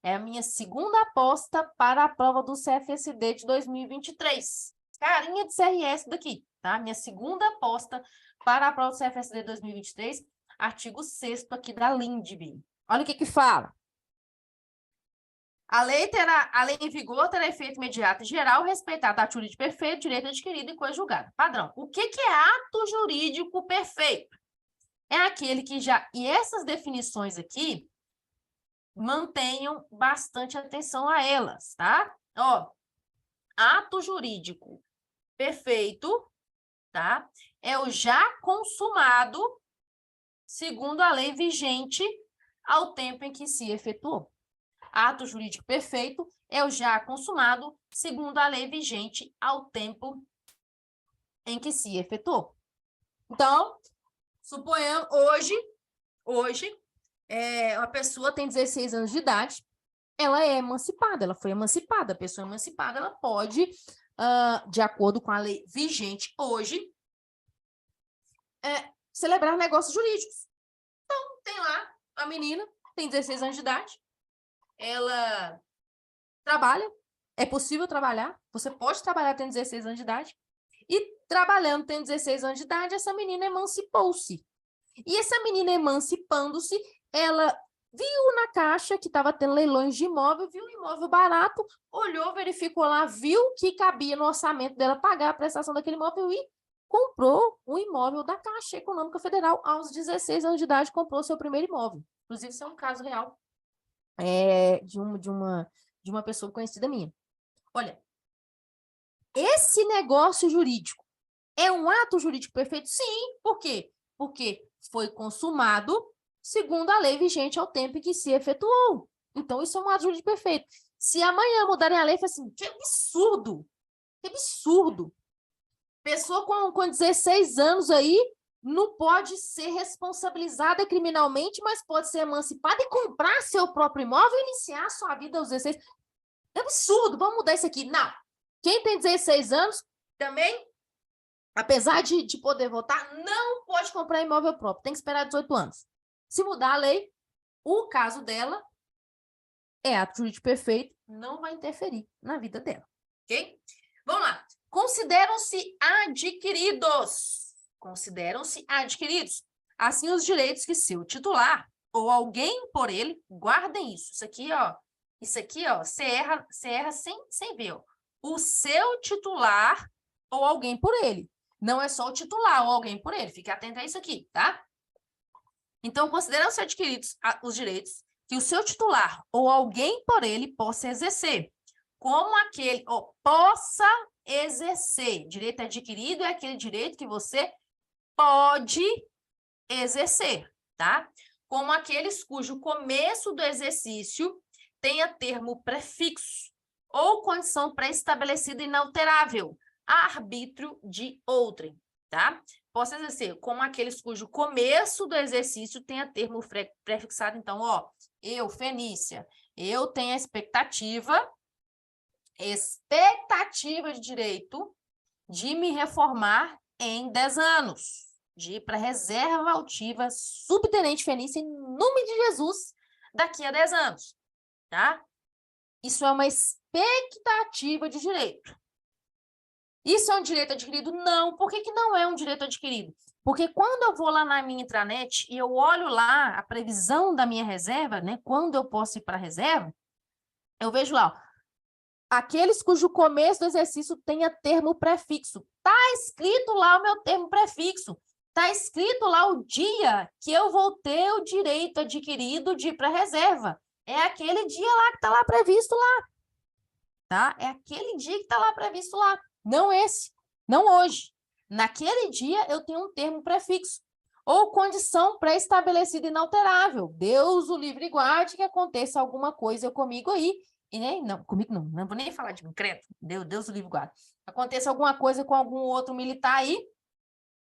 É a minha segunda aposta para a prova do CFSD de 2023. Carinha de CRS daqui, tá? Minha segunda aposta para a prova do CFSD 2023, artigo 6º aqui da LINDB. Olha o que fala. A lei em vigor terá efeito imediato e geral, respeitado ato jurídico perfeito, direito adquirido e coisa julgada. Padrão. O que é ato jurídico perfeito? É aquele que já... E essas definições aqui, mantenham bastante atenção a elas, tá? Ó, ato jurídico perfeito, tá? É o já consumado, segundo a lei vigente, ao tempo em que se efetuou. Ato jurídico perfeito é o já consumado, segundo a lei vigente, ao tempo em que se efetuou. Então, suponhamos, hoje, uma pessoa tem 16 anos de idade, ela é emancipada, ela foi emancipada. A pessoa emancipada, ela pode, de acordo com a lei vigente hoje, celebrar negócios jurídicos. Então, tem lá a menina, tem 16 anos de idade, ela trabalha, é possível trabalhar, você pode trabalhar tendo 16 anos de idade, e trabalhando tendo 16 anos de idade, essa menina emancipou-se. E essa menina emancipando-se, ela viu na caixa que estava tendo leilões de imóvel, viu um imóvel barato, olhou, verificou lá, viu que cabia no orçamento dela pagar a prestação daquele imóvel e comprou um imóvel da Caixa Econômica Federal aos 16 anos de idade, comprou seu primeiro imóvel. Inclusive, isso é um caso real de uma pessoa conhecida minha. Olha, esse negócio jurídico é um ato jurídico perfeito? Sim. Por quê? Porque foi consumado segundo a lei vigente ao tempo em que se efetuou. Então, isso é um ato jurídico perfeito. Se amanhã mudarem a lei, fala assim, que absurdo! Que absurdo! Pessoa com 16 anos aí não pode ser responsabilizada criminalmente, mas pode ser emancipada e comprar seu próprio imóvel e iniciar sua vida aos 16. É absurdo, vamos mudar isso aqui. Não. Quem tem 16 anos também, apesar de poder votar, não pode comprar imóvel próprio. Tem que esperar 18 anos. Se mudar a lei, o caso dela é ato jurídico perfeito, não vai interferir na vida dela. Ok? Vamos lá. Consideram-se adquiridos. Consideram-se adquiridos. Assim, os direitos que seu titular ou alguém por ele, guardem isso. Isso aqui, ó, você erra sem ver, ó. O seu titular ou alguém por ele. Não é só o titular ou alguém por ele. Fique atento a isso aqui, tá? Então, consideram-se adquiridos os direitos que o seu titular ou alguém por ele possa exercer. Como aquele, ó, possa exercer. Direito adquirido é aquele direito que você pode exercer, tá? Como aqueles cujo começo do exercício tenha termo prefixo ou condição pré-estabelecida inalterável, a arbítrio de outrem, tá? Posso exercer como aqueles cujo começo do exercício tenha termo prefixado. Então, ó, eu, Fenícia, eu tenho a expectativa de direito de me reformar em 10 anos, de ir para a reserva altiva subtenente Fenícia, em nome de Jesus, daqui a 10 anos, tá? Isso é uma expectativa de direito. Isso é um direito adquirido? Não. Por que que não é um direito adquirido? Porque quando eu vou lá na minha intranet e eu olho lá a previsão da minha reserva, né, quando eu posso ir para a reserva, eu vejo lá, ó, aqueles cujo começo do exercício tenha termo prefixo. Está escrito lá o meu termo prefixo. Está escrito lá o dia que eu vou ter o direito adquirido de ir para a reserva. É aquele dia lá que está lá previsto lá. Tá? É aquele dia que está lá previsto lá. Não esse. Não hoje. Naquele dia eu tenho um termo prefixo. Ou condição pré-estabelecida inalterável. Deus o livre e guarde que aconteça alguma coisa comigo aí. E nem, não, comigo não vou nem falar de mim, credo. Deus o livre e guarde. Aconteça alguma coisa com algum outro militar aí,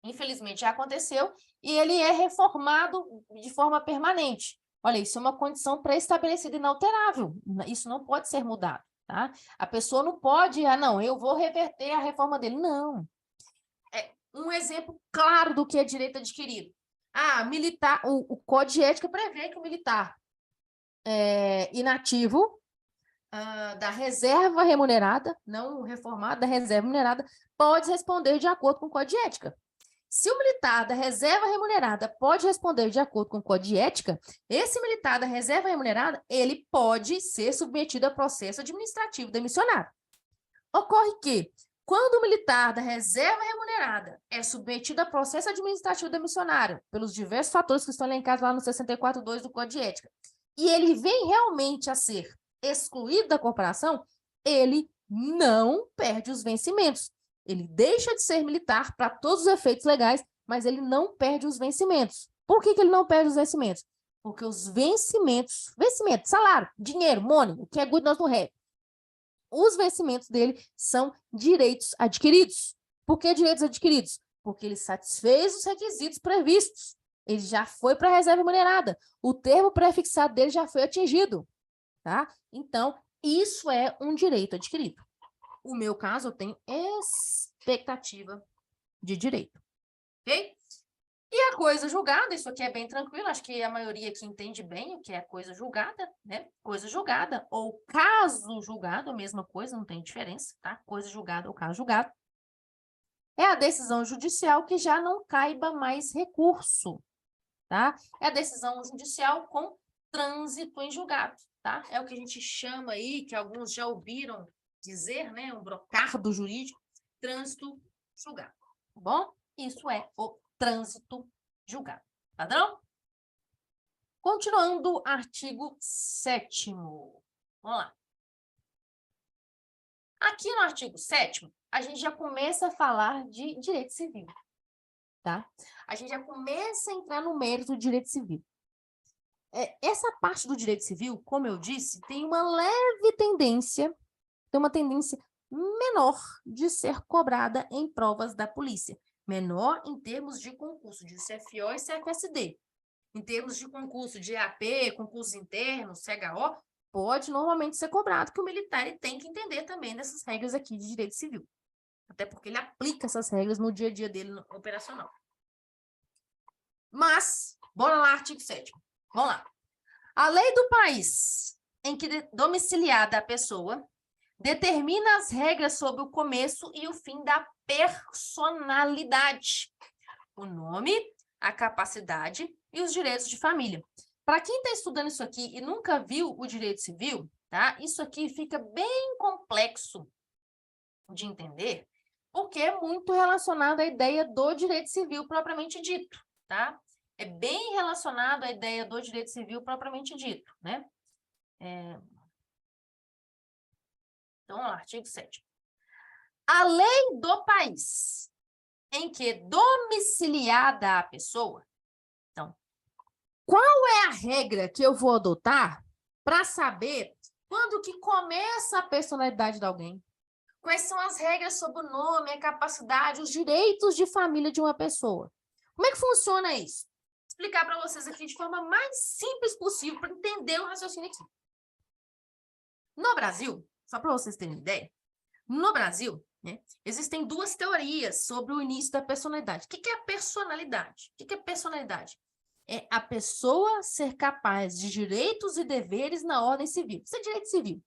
infelizmente já aconteceu, e ele é reformado de forma permanente. Olha, isso é uma condição pré-estabelecida inalterável. Isso não pode ser mudado, tá? A pessoa não pode, não, eu vou reverter a reforma dele. Não. É um exemplo claro do que é direito adquirido. Militar, o Código de Ética prevê que o militar inativo da reserva remunerada, não o reformado, da reserva remunerada, pode responder de acordo com o Código de Ética. Se o militar da reserva remunerada pode responder de acordo com o Código de Ética, esse militar da reserva remunerada, ele pode ser submetido a processo administrativo demissionário. Ocorre que, quando o militar da reserva remunerada é submetido a processo administrativo demissionário, pelos diversos fatores que estão elencados lá no 64.2 do Código de Ética, e ele vem realmente a ser excluído da corporação, ele não perde os vencimentos. Ele deixa de ser militar para todos os efeitos legais, mas ele não perde os vencimentos. Por que ele não perde os vencimentos? Porque os vencimentos, salário, dinheiro, money, o que é good nós não have, os vencimentos dele são direitos adquiridos. Por que direitos adquiridos? Porque ele satisfez os requisitos previstos. Ele já foi para a reserva remunerada. O termo prefixado dele já foi atingido. Tá? Então, isso é um direito adquirido. O meu caso, eu tenho expectativa de direito. Ok? E a coisa julgada, isso aqui é bem tranquilo, acho que a maioria aqui entende bem o que é coisa julgada, né? Coisa julgada ou caso julgado, a mesma coisa, não tem diferença, tá? Coisa julgada ou caso julgado. É a decisão judicial que já não caiba mais recurso, tá? É a decisão judicial com trânsito em julgado, tá? É o que a gente chama aí, que alguns já ouviram dizer, né? Um brocardo jurídico, trânsito julgado, tá bom? Isso é o trânsito julgado, padrão? Continuando, artigo 7º. Vamos lá. Aqui no artigo 7º, a gente já começa a falar de direito civil, tá? A gente já começa a entrar no mérito do direito civil. Essa parte do direito civil, como eu disse, tem uma leve tendência, menor de ser cobrada em provas da polícia. Menor em termos de concurso de CFO e CFSD. Em termos de concurso de EAP, concursos internos, CHO, pode normalmente ser cobrado, que o militar ele tem que entender também dessas regras aqui de direito civil. Até porque ele aplica essas regras no dia a dia dele no operacional. Mas, bora lá, artigo 7º. Vamos lá. A lei do país em que domiciliada a pessoa determina as regras sobre o começo e o fim da personalidade, o nome, a capacidade e os direitos de família. Para quem está estudando isso aqui e nunca viu o direito civil, tá? Isso aqui fica bem complexo de entender, porque é muito relacionado à ideia do direito civil propriamente dito, tá? É bem relacionado à ideia do direito civil propriamente dito, né? Então, ó, artigo 7º. A lei do país em que domiciliada a pessoa. Então, qual é a regra que eu vou adotar para saber quando que começa a personalidade de alguém? Quais são as regras sobre o nome, a capacidade, os direitos de família de uma pessoa? Como é que funciona isso? Vou explicar para vocês aqui de forma mais simples possível para entender o raciocínio aqui. No Brasil, só para vocês terem ideia, no Brasil, né, existem duas teorias sobre o início da personalidade. O que é a personalidade? O que é personalidade? É a pessoa ser capaz de direitos e deveres na ordem civil. Isso é direito civil.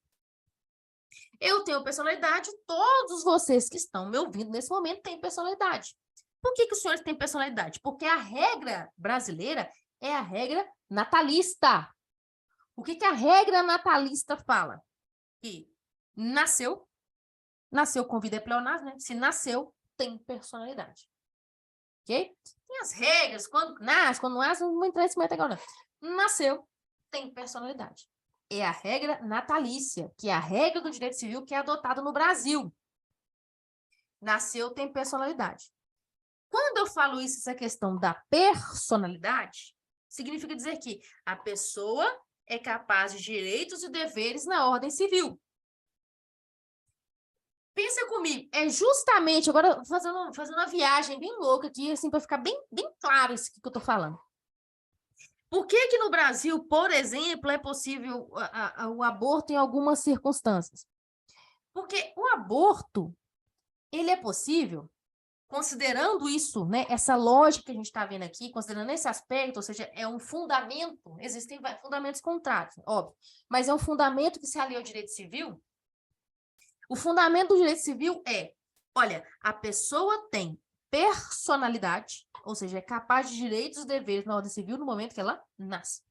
Eu tenho personalidade, todos vocês que estão me ouvindo nesse momento têm personalidade. Por que os senhores têm personalidade? Porque a regra brasileira é a regra natalista. O que a regra natalista fala? Que nasceu com vida é pleonasmo, né? Se nasceu, tem personalidade. Ok? Tem as regras, quando nasce, não vou entrar nesse momento agora. Nasceu, tem personalidade. É a regra natalícia, que é a regra do direito civil que é adotada no Brasil. Nasceu, tem personalidade. Quando eu falo isso, essa questão da personalidade, significa dizer que a pessoa é capaz de direitos e deveres na ordem civil. Pensa comigo, é justamente, agora fazendo uma viagem bem louca aqui, assim, para ficar bem claro isso que eu estou falando. Por que que no Brasil, por exemplo, é possível o aborto em algumas circunstâncias? Porque o aborto, ele é possível, considerando isso, né, essa lógica que a gente está vendo aqui, considerando esse aspecto, ou seja, é um fundamento, existem fundamentos contrários, óbvio, mas é um fundamento que se alia ao direito civil. O fundamento do direito civil é, olha, a pessoa tem personalidade, ou seja, é capaz de direitos e deveres na ordem civil no momento que ela nasce.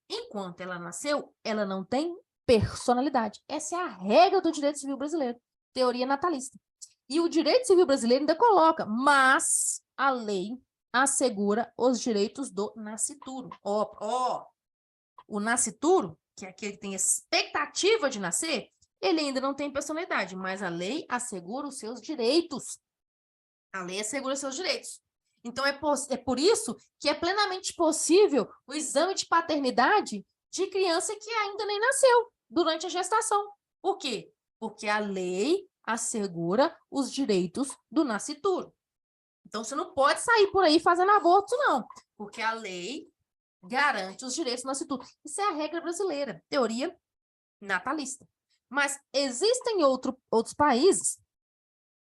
Enquanto ela nasceu, ela não tem personalidade. Essa é a regra do direito civil brasileiro, teoria natalista. E o direito civil brasileiro ainda coloca, mas a lei assegura os direitos do nascituro. O nascituro, que é aquele que tem expectativa de nascer, ele ainda não tem personalidade, mas a lei assegura os seus direitos. A lei assegura os seus direitos. Então, é por isso que é plenamente possível o exame de paternidade de criança que ainda nem nasceu durante a gestação. Por quê? Porque a lei assegura os direitos do nascituro. Então, você não pode sair por aí fazendo aborto, não, porque a lei garante os direitos do nascituro. Isso é a regra brasileira, teoria natalista. Mas existem outros países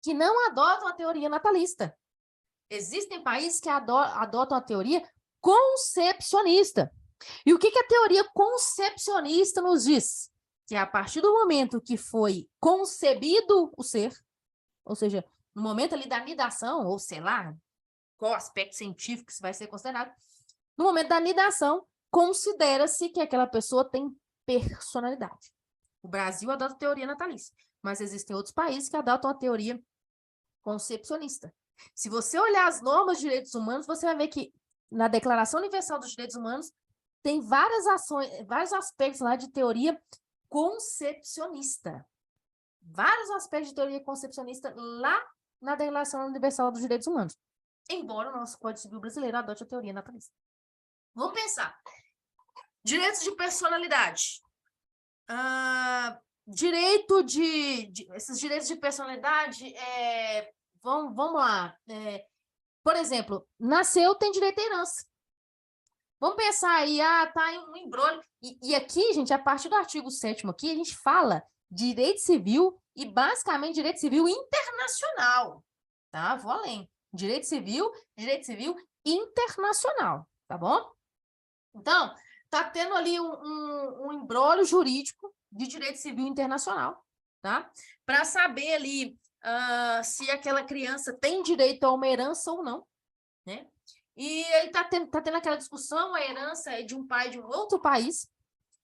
que não adotam a teoria natalista. Existem países que adotam a teoria concepcionista. E o que a teoria concepcionista nos diz? Que a partir do momento que foi concebido o ser, ou seja, no momento ali da nidação, ou sei lá, qual aspecto científico que vai ser considerado, no momento da nidação, considera-se que aquela pessoa tem personalidade. O Brasil adota a teoria natalícia, mas existem outros países que adotam a teoria concepcionista. Se você olhar as normas de direitos humanos, você vai ver que na Declaração Universal dos Direitos Humanos tem vários aspectos lá de teoria concepcionista. Vários aspectos de teoria concepcionista lá na Declaração Universal dos Direitos Humanos. Embora o nosso Código Civil brasileiro adote a teoria natalista. Vamos pensar. Direitos de personalidade. Esses direitos de personalidade vamos lá. Por exemplo, nasceu, tem direito à herança. Vamos pensar aí, tá em um embrolho. E aqui, gente, a partir do artigo 7º aqui, a gente fala direito civil e, basicamente, direito civil internacional, tá? Vou além. Direito civil internacional, tá bom? Então, tá tendo ali um embrolho jurídico de direito civil internacional, tá? Para saber ali se aquela criança tem direito a uma herança ou não, né? E aí tá tendo aquela discussão, a herança é de um pai de um outro país,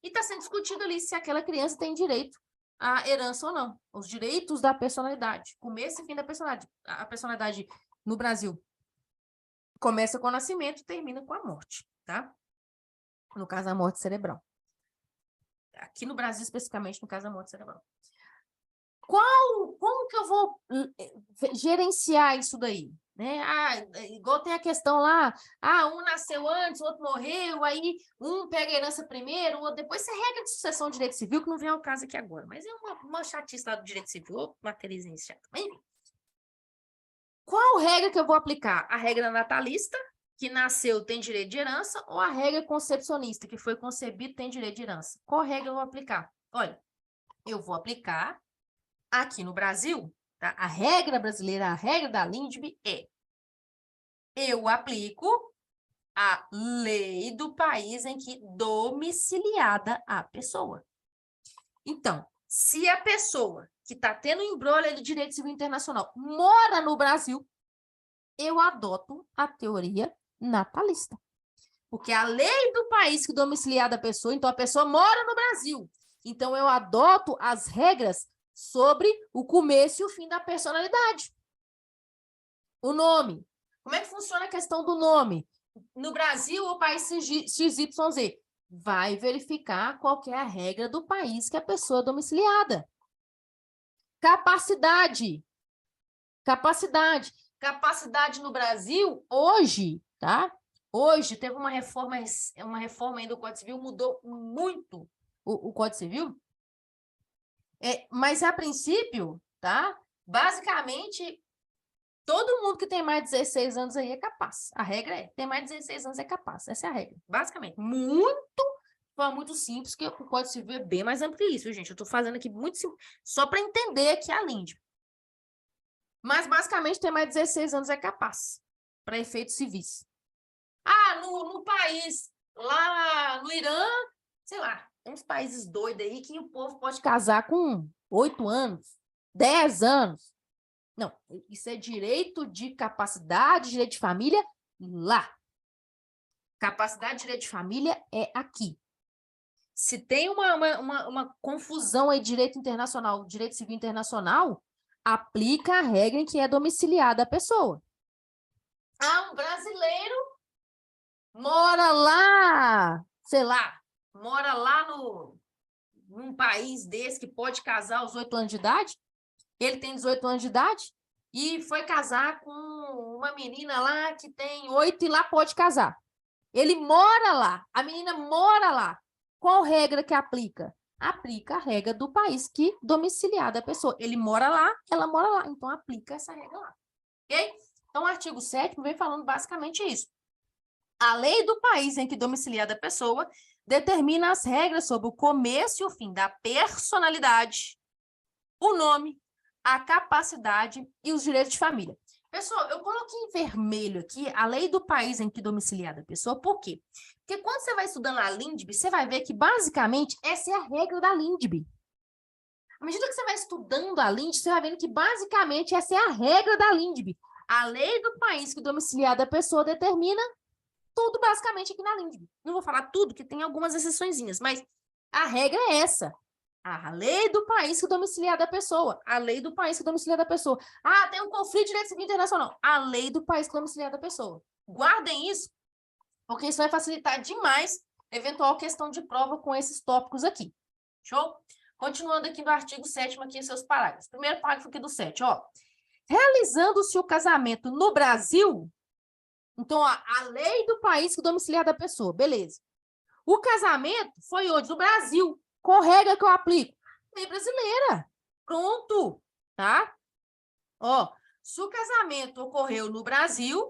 e está sendo discutido ali se aquela criança tem direito à herança ou não. Os direitos da personalidade, começo e fim da personalidade. A personalidade no Brasil começa com o nascimento e termina com a morte, tá? No caso, a morte cerebral. Aqui no Brasil, especificamente, no caso da morte cerebral. Como que eu vou gerenciar isso daí? Né? Igual tem a questão lá, um nasceu antes, o outro morreu, aí um pega a herança primeiro, o outro depois. Isso é regra de sucessão de direito civil, que não vem ao caso aqui agora, mas é uma chatice lá do direito civil, materiazinha chata. Enfim. Qual regra que eu vou aplicar? A regra natalista, que nasceu tem direito de herança, ou a regra concepcionista, que foi concebido tem direito de herança? Qual regra eu vou aplicar? Olha, eu vou aplicar aqui no Brasil, tá? A regra brasileira, a regra da LINDB eu aplico a lei do país em que domiciliada a pessoa. Então, se a pessoa que está tendo embrolho de direito civil internacional mora no Brasil, eu adoto a teoria natalista. Porque a lei do país que domiciliada a pessoa, então a pessoa mora no Brasil. Então, eu adoto as regras sobre o começo e o fim da personalidade. O nome. Como é que funciona a questão do nome? No Brasil, o país XYZ vai verificar qual que é a regra do país que a pessoa é domiciliada. Capacidade. Capacidade no Brasil, hoje, tá? Hoje teve uma reforma aí do Código Civil, mudou muito o Código Civil. Mas, a princípio, tá? Basicamente, todo mundo que tem mais de 16 anos aí é capaz. A regra tem mais de 16 anos é capaz. Essa é a regra. Basicamente. Muito simples, que o Código Civil é bem mais amplo que isso, gente. Eu tô fazendo aqui muito simples, só para entender aqui a LINDB. Mas, basicamente, ter mais de 16 anos é capaz, para efeitos civis. No país, lá no Irã, sei lá, tem uns países doidos aí que o povo pode casar com 8 anos, 10 anos. Não, isso é direito de capacidade, direito de família lá. Capacidade, direito de família é aqui. Se tem uma confusão aí, direito internacional, direito civil internacional, aplica a regra em que é domiciliada a pessoa. Um brasileiro mora lá, sei lá, mora lá num país desse que pode casar aos 8 anos de idade, ele tem 18 anos de idade e foi casar com uma menina lá que tem 8 e lá pode casar. Ele mora lá, a menina mora lá. Qual regra que aplica? Aplica a regra do país que domiciliada a pessoa. Ele mora lá, ela mora lá, então aplica essa regra lá. Ok? Então, o artigo 7º vem falando basicamente isso. A lei do país em que domiciliada a pessoa determina as regras sobre o começo e o fim da personalidade, o nome, a capacidade e os direitos de família. Pessoal, eu coloquei em vermelho aqui a lei do país em que domiciliada a pessoa. Por quê? Porque quando você vai estudando a LINDB, você vai ver que, basicamente, essa é a regra da LINDB. À medida que você vai estudando a LINDB, você vai vendo que, basicamente, essa é a regra da LINDB. A lei do país que domiciliada a pessoa determina tudo, basicamente, aqui na LINDB. Não vou falar tudo, que tem algumas exceçõezinhas, mas a regra é essa. A lei do país que domiciliada a pessoa. A lei do país que domiciliada a pessoa. Tem um conflito de direito civil internacional. A lei do país que domiciliada a pessoa. Guardem isso, porque isso vai facilitar demais eventual questão de prova com esses tópicos aqui. Show? Continuando aqui no artigo 7º, aqui em seus parágrafos. Primeiro parágrafo aqui do 7, ó. Realizando-se o casamento no Brasil, então, ó, a lei do país que domiciliada a pessoa, beleza. O casamento foi onde? No Brasil. Qual regra que eu aplico? Lei brasileira. Pronto, tá? Ó, Se o casamento ocorreu no Brasil,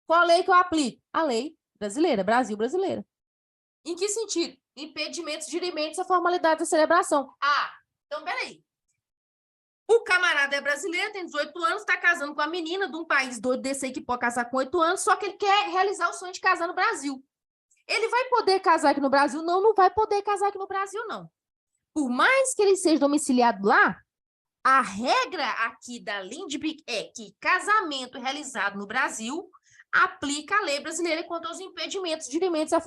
qual lei que eu aplico? A lei brasileira, Brasil brasileira. Em que sentido? Impedimentos, dirimentos, a formalidade da celebração. Ah, então peraí. O camarada é brasileiro, tem 18 anos, está casando com a menina de um país doido desse aí que pode casar com 8 anos, só que ele quer realizar o sonho de casar no Brasil. Ele vai poder casar aqui no Brasil? Não, não vai poder casar aqui no Brasil, não. Por mais que ele seja domiciliado lá, a regra aqui da LINDB é que casamento realizado no Brasil aplica a lei brasileira quanto aos impedimentos, dirimentos e a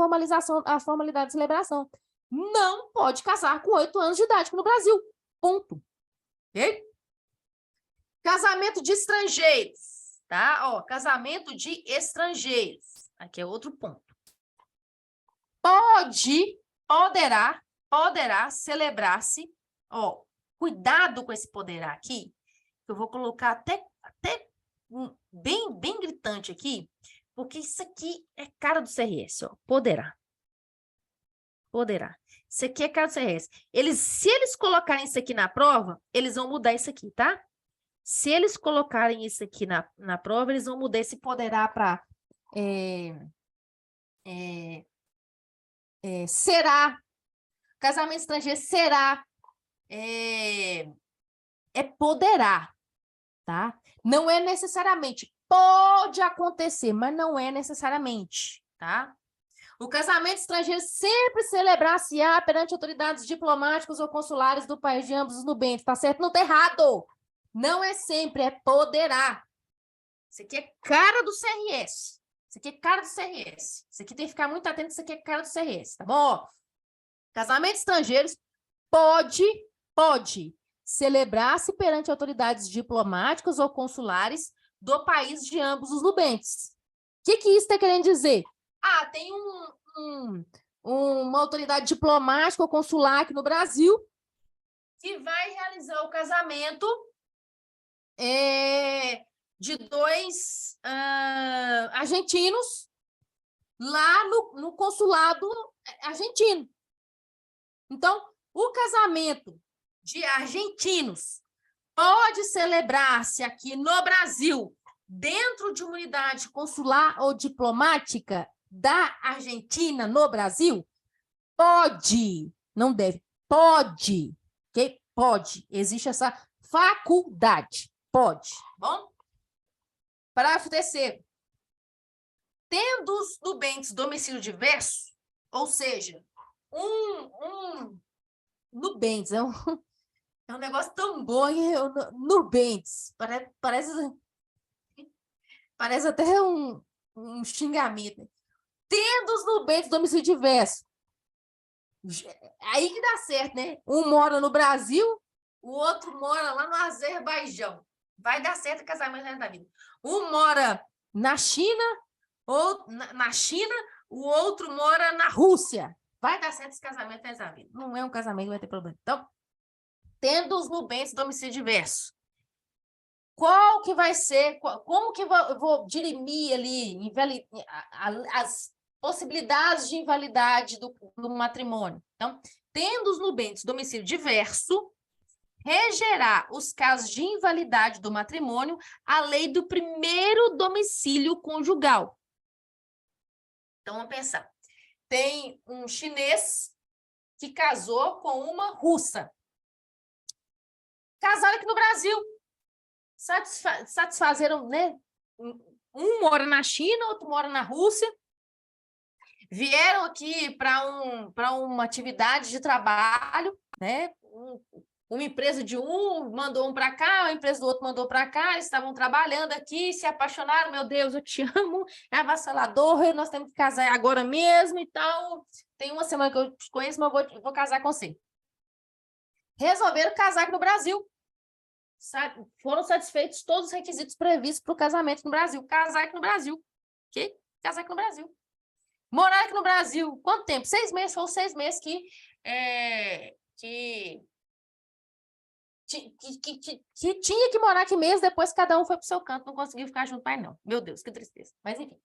formalidade de celebração. Não pode casar com 8 anos de idade aqui no Brasil. Ponto. Ok? Casamento de estrangeiros, tá? Ó, casamento de estrangeiros. Aqui é outro ponto. Poderá celebrar-se, ó, cuidado com esse poderá aqui, que eu vou colocar até bem gritante aqui, porque isso aqui é cara do CRS, ó, poderá. Isso aqui é cara do CRS. Se eles colocarem isso aqui na prova, eles vão mudar isso aqui, tá? Se eles colocarem isso aqui na prova, eles vão mudar esse poderá para será. Casamento estrangeiro será. Poderá, tá? Não é necessariamente. Pode acontecer, mas não é necessariamente, tá? O casamento estrangeiro sempre celebrar-se-á perante autoridades diplomáticas ou consulares do país de ambos os nubentes, tá certo? Não tá errado. Não é sempre, é poderá. Isso aqui é cara do CRS. Isso aqui é cara do CRS. Isso aqui tem que ficar muito atento, isso aqui é cara do CRS, tá bom? Casamentos estrangeiros pode celebrar-se perante autoridades diplomáticas ou consulares do país de ambos os nubentes. O que isso está querendo dizer? Ah, tem uma autoridade diplomática ou consular aqui no Brasil que vai realizar o casamento de dois argentinos lá no consulado argentino. Então, o casamento de argentinos pode celebrar-se aqui no Brasil dentro de uma unidade consular ou diplomática da Argentina no Brasil? Pode, não deve, pode, ok? Pode, existe essa faculdade, pode, bom? Parágrafo 3º. Tendo os nubentes domicílio diverso, ou seja, nubentes, é um negócio tão bom, nubentes, parece até um xingamento. Tendo os nubentes domicílio diverso, aí que dá certo, né? Um mora no Brasil, o outro mora lá no Azerbaijão. Vai dar certo o casamento da vida. Um mora na China, ou na China, o outro mora na Rússia. Vai dar certo esse casamento nessa vida. Não é um casamento que vai ter problema. Então, tendo os nubentes domicílio diverso, qual que vai ser, como que eu vou dirimir ali as possibilidades de invalidade do matrimônio? Então, tendo os nubentes domicílio diverso, regerá os casos de invalidade do matrimônio a lei do primeiro domicílio conjugal. Então, vamos pensar. Tem um chinês que casou com uma russa. Casaram aqui no Brasil. Satisfazeram, né? Um mora na China, outro mora na Rússia. Vieram aqui para uma atividade de trabalho, né? Uma empresa de um mandou um para cá, a empresa do outro mandou para cá, eles estavam trabalhando aqui, se apaixonaram, meu Deus, eu te amo, é avassalador, nós temos que casar agora mesmo e tal. Tem uma semana que eu te conheço, mas eu vou casar com você. Resolveram casar aqui no Brasil. Foram satisfeitos todos os requisitos previstos para o casamento no Brasil. Casar aqui no Brasil. Ok? Casar aqui no Brasil. Morar aqui no Brasil. Quanto tempo? 6 meses. Foram 6 meses que tinha que morar aqui mesmo, depois cada um foi para o seu canto, não conseguiu ficar junto mais não. Meu Deus, que tristeza. Mas enfim.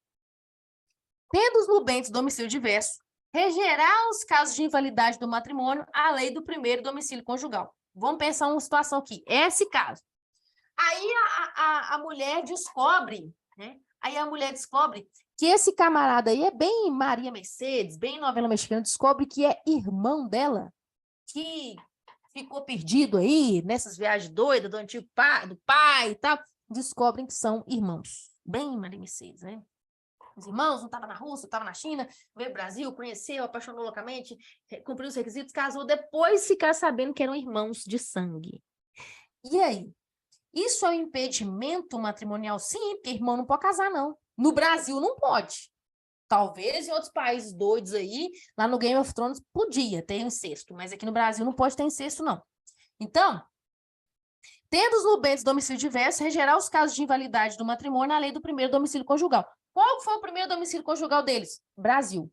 Tendo os nubentes domicílio diverso, regerá os casos de invalidade do matrimônio a lei do primeiro domicílio conjugal. Vamos pensar uma situação aqui. Esse caso. Aí a mulher descobre, né? Aí a mulher descobre que esse camarada aí é bem Maria Mercedes, bem novela mexicana, descobre que é irmão dela, que ficou perdido aí nessas viagens doidas do antigo pai, do pai e tal. Descobrem que são irmãos. Bem Maria Mercedes, né? Os irmãos, um estava na Rússia, estava na China, veio ao Brasil, conheceu, apaixonou loucamente, cumpriu os requisitos, casou, depois ficar sabendo que eram irmãos de sangue. E aí? Isso é um impedimento matrimonial? Sim, porque irmão não pode casar, não. No Brasil não pode. Talvez em outros países doidos aí, lá no Game of Thrones, podia ter incesto, mas aqui no Brasil não pode ter incesto, não. Então, tendo os nubentes domicílio diverso, regerá os casos de invalidade do matrimônio à lei do primeiro domicílio conjugal. Qual foi o primeiro domicílio conjugal deles? Brasil.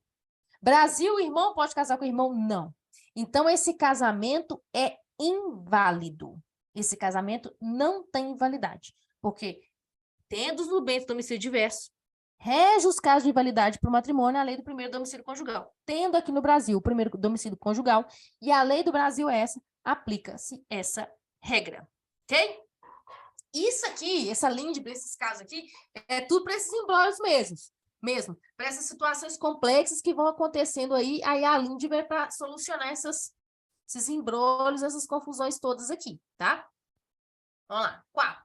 Brasil, o irmão pode casar com o irmão? Não. Então, esse casamento é inválido. Esse casamento não tem invalidade, porque, tendo os nubentes domicílio diverso, rege os casos de invalidade para o matrimônio a lei do primeiro domicílio conjugal. Tendo aqui no Brasil o primeiro domicílio conjugal, e a lei do Brasil é essa, aplica-se essa regra. Ok? Isso aqui, essa linha desses casos aqui, é tudo para esses embrólios mesmo, para essas situações complexas que vão acontecendo aí a Lindy vai para solucionar esses embrólios, essas confusões todas aqui, tá? Vamos lá, 4.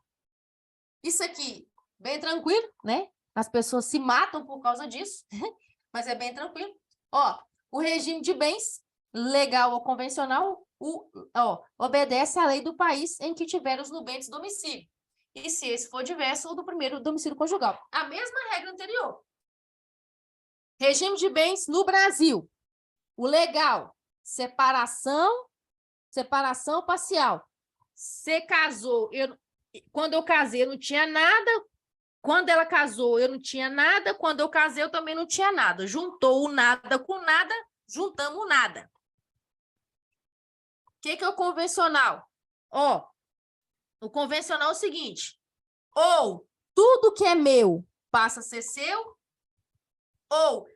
Isso aqui, bem tranquilo, né? As pessoas se matam por causa disso, mas é bem tranquilo. Ó, o regime de bens, legal ou convencional, obedece à lei do país em que tiver os nubentes domicílio. E se esse for diverso, ou do primeiro domicílio conjugal. A mesma regra anterior. Regime de bens no Brasil. O legal, separação parcial. Você casou, quando eu casei, eu não tinha nada. Quando ela casou, eu não tinha nada. Quando eu casei, eu também não tinha nada. Juntou o nada com nada, juntamos o nada. O que é o convencional? O convencional é o seguinte: ou tudo que é meu passa a ser seu, ou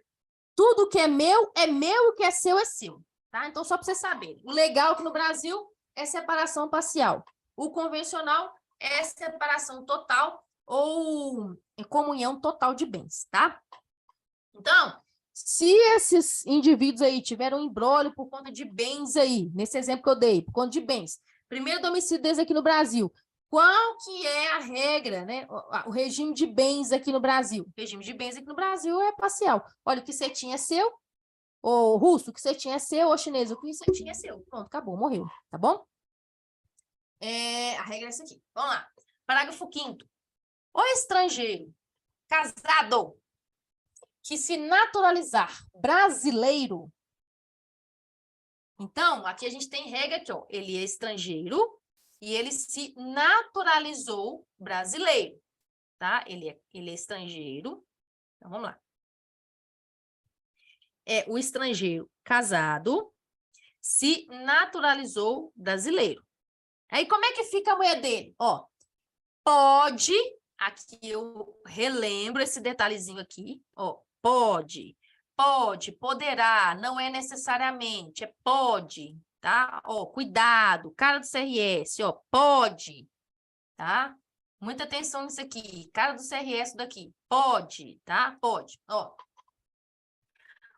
tudo que é meu e o que é seu, tá? Então, só para você saber. O legal aqui no Brasil é separação parcial. O convencional é separação total ou comunhão total de bens, tá? Então, se esses indivíduos aí tiveram um imbróglio por conta de bens aí, nesse exemplo que eu dei, por conta de bens, primeiro domicílio deles aqui no Brasil, qual que é a regra, né? O regime de bens aqui no Brasil? O regime de bens aqui no Brasil é parcial. Olha, o que você tinha é seu, ou russo, o que você tinha é seu, ou chinês, o que você tinha é seu. Pronto, acabou, morreu, tá bom? A regra é essa aqui. Vamos lá. Parágrafo 5º. O estrangeiro casado que se naturalizar brasileiro. Então, aqui a gente tem regra aqui, ó. Ele é estrangeiro e ele se naturalizou brasileiro, tá? Ele é estrangeiro. Então, vamos lá. É o estrangeiro casado se naturalizou brasileiro. Aí, como é que fica a mulher dele? Ó, pode, aqui eu relembro esse detalhezinho aqui, ó, pode, poderá, não é necessariamente, é pode, tá? Ó, cuidado, cara do CRS, ó, pode, tá? Muita atenção nisso aqui, cara do CRS daqui, pode, tá? Pode, ó.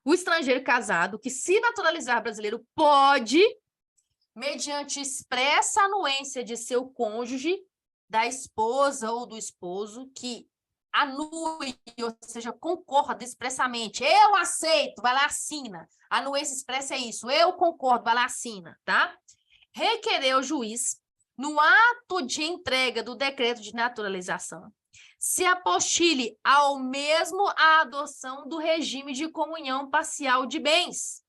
O estrangeiro casado que se naturalizar brasileiro pode, mediante expressa anuência de seu cônjuge, da esposa ou do esposo, que anue, ou seja, concorda expressamente. Eu aceito, vai lá, assina. Anuência expressa é isso. Eu concordo, vai lá, assina, tá? Requerer ao juiz, no ato de entrega do decreto de naturalização, se apostile ao mesmo a adoção do regime de comunhão parcial de bens,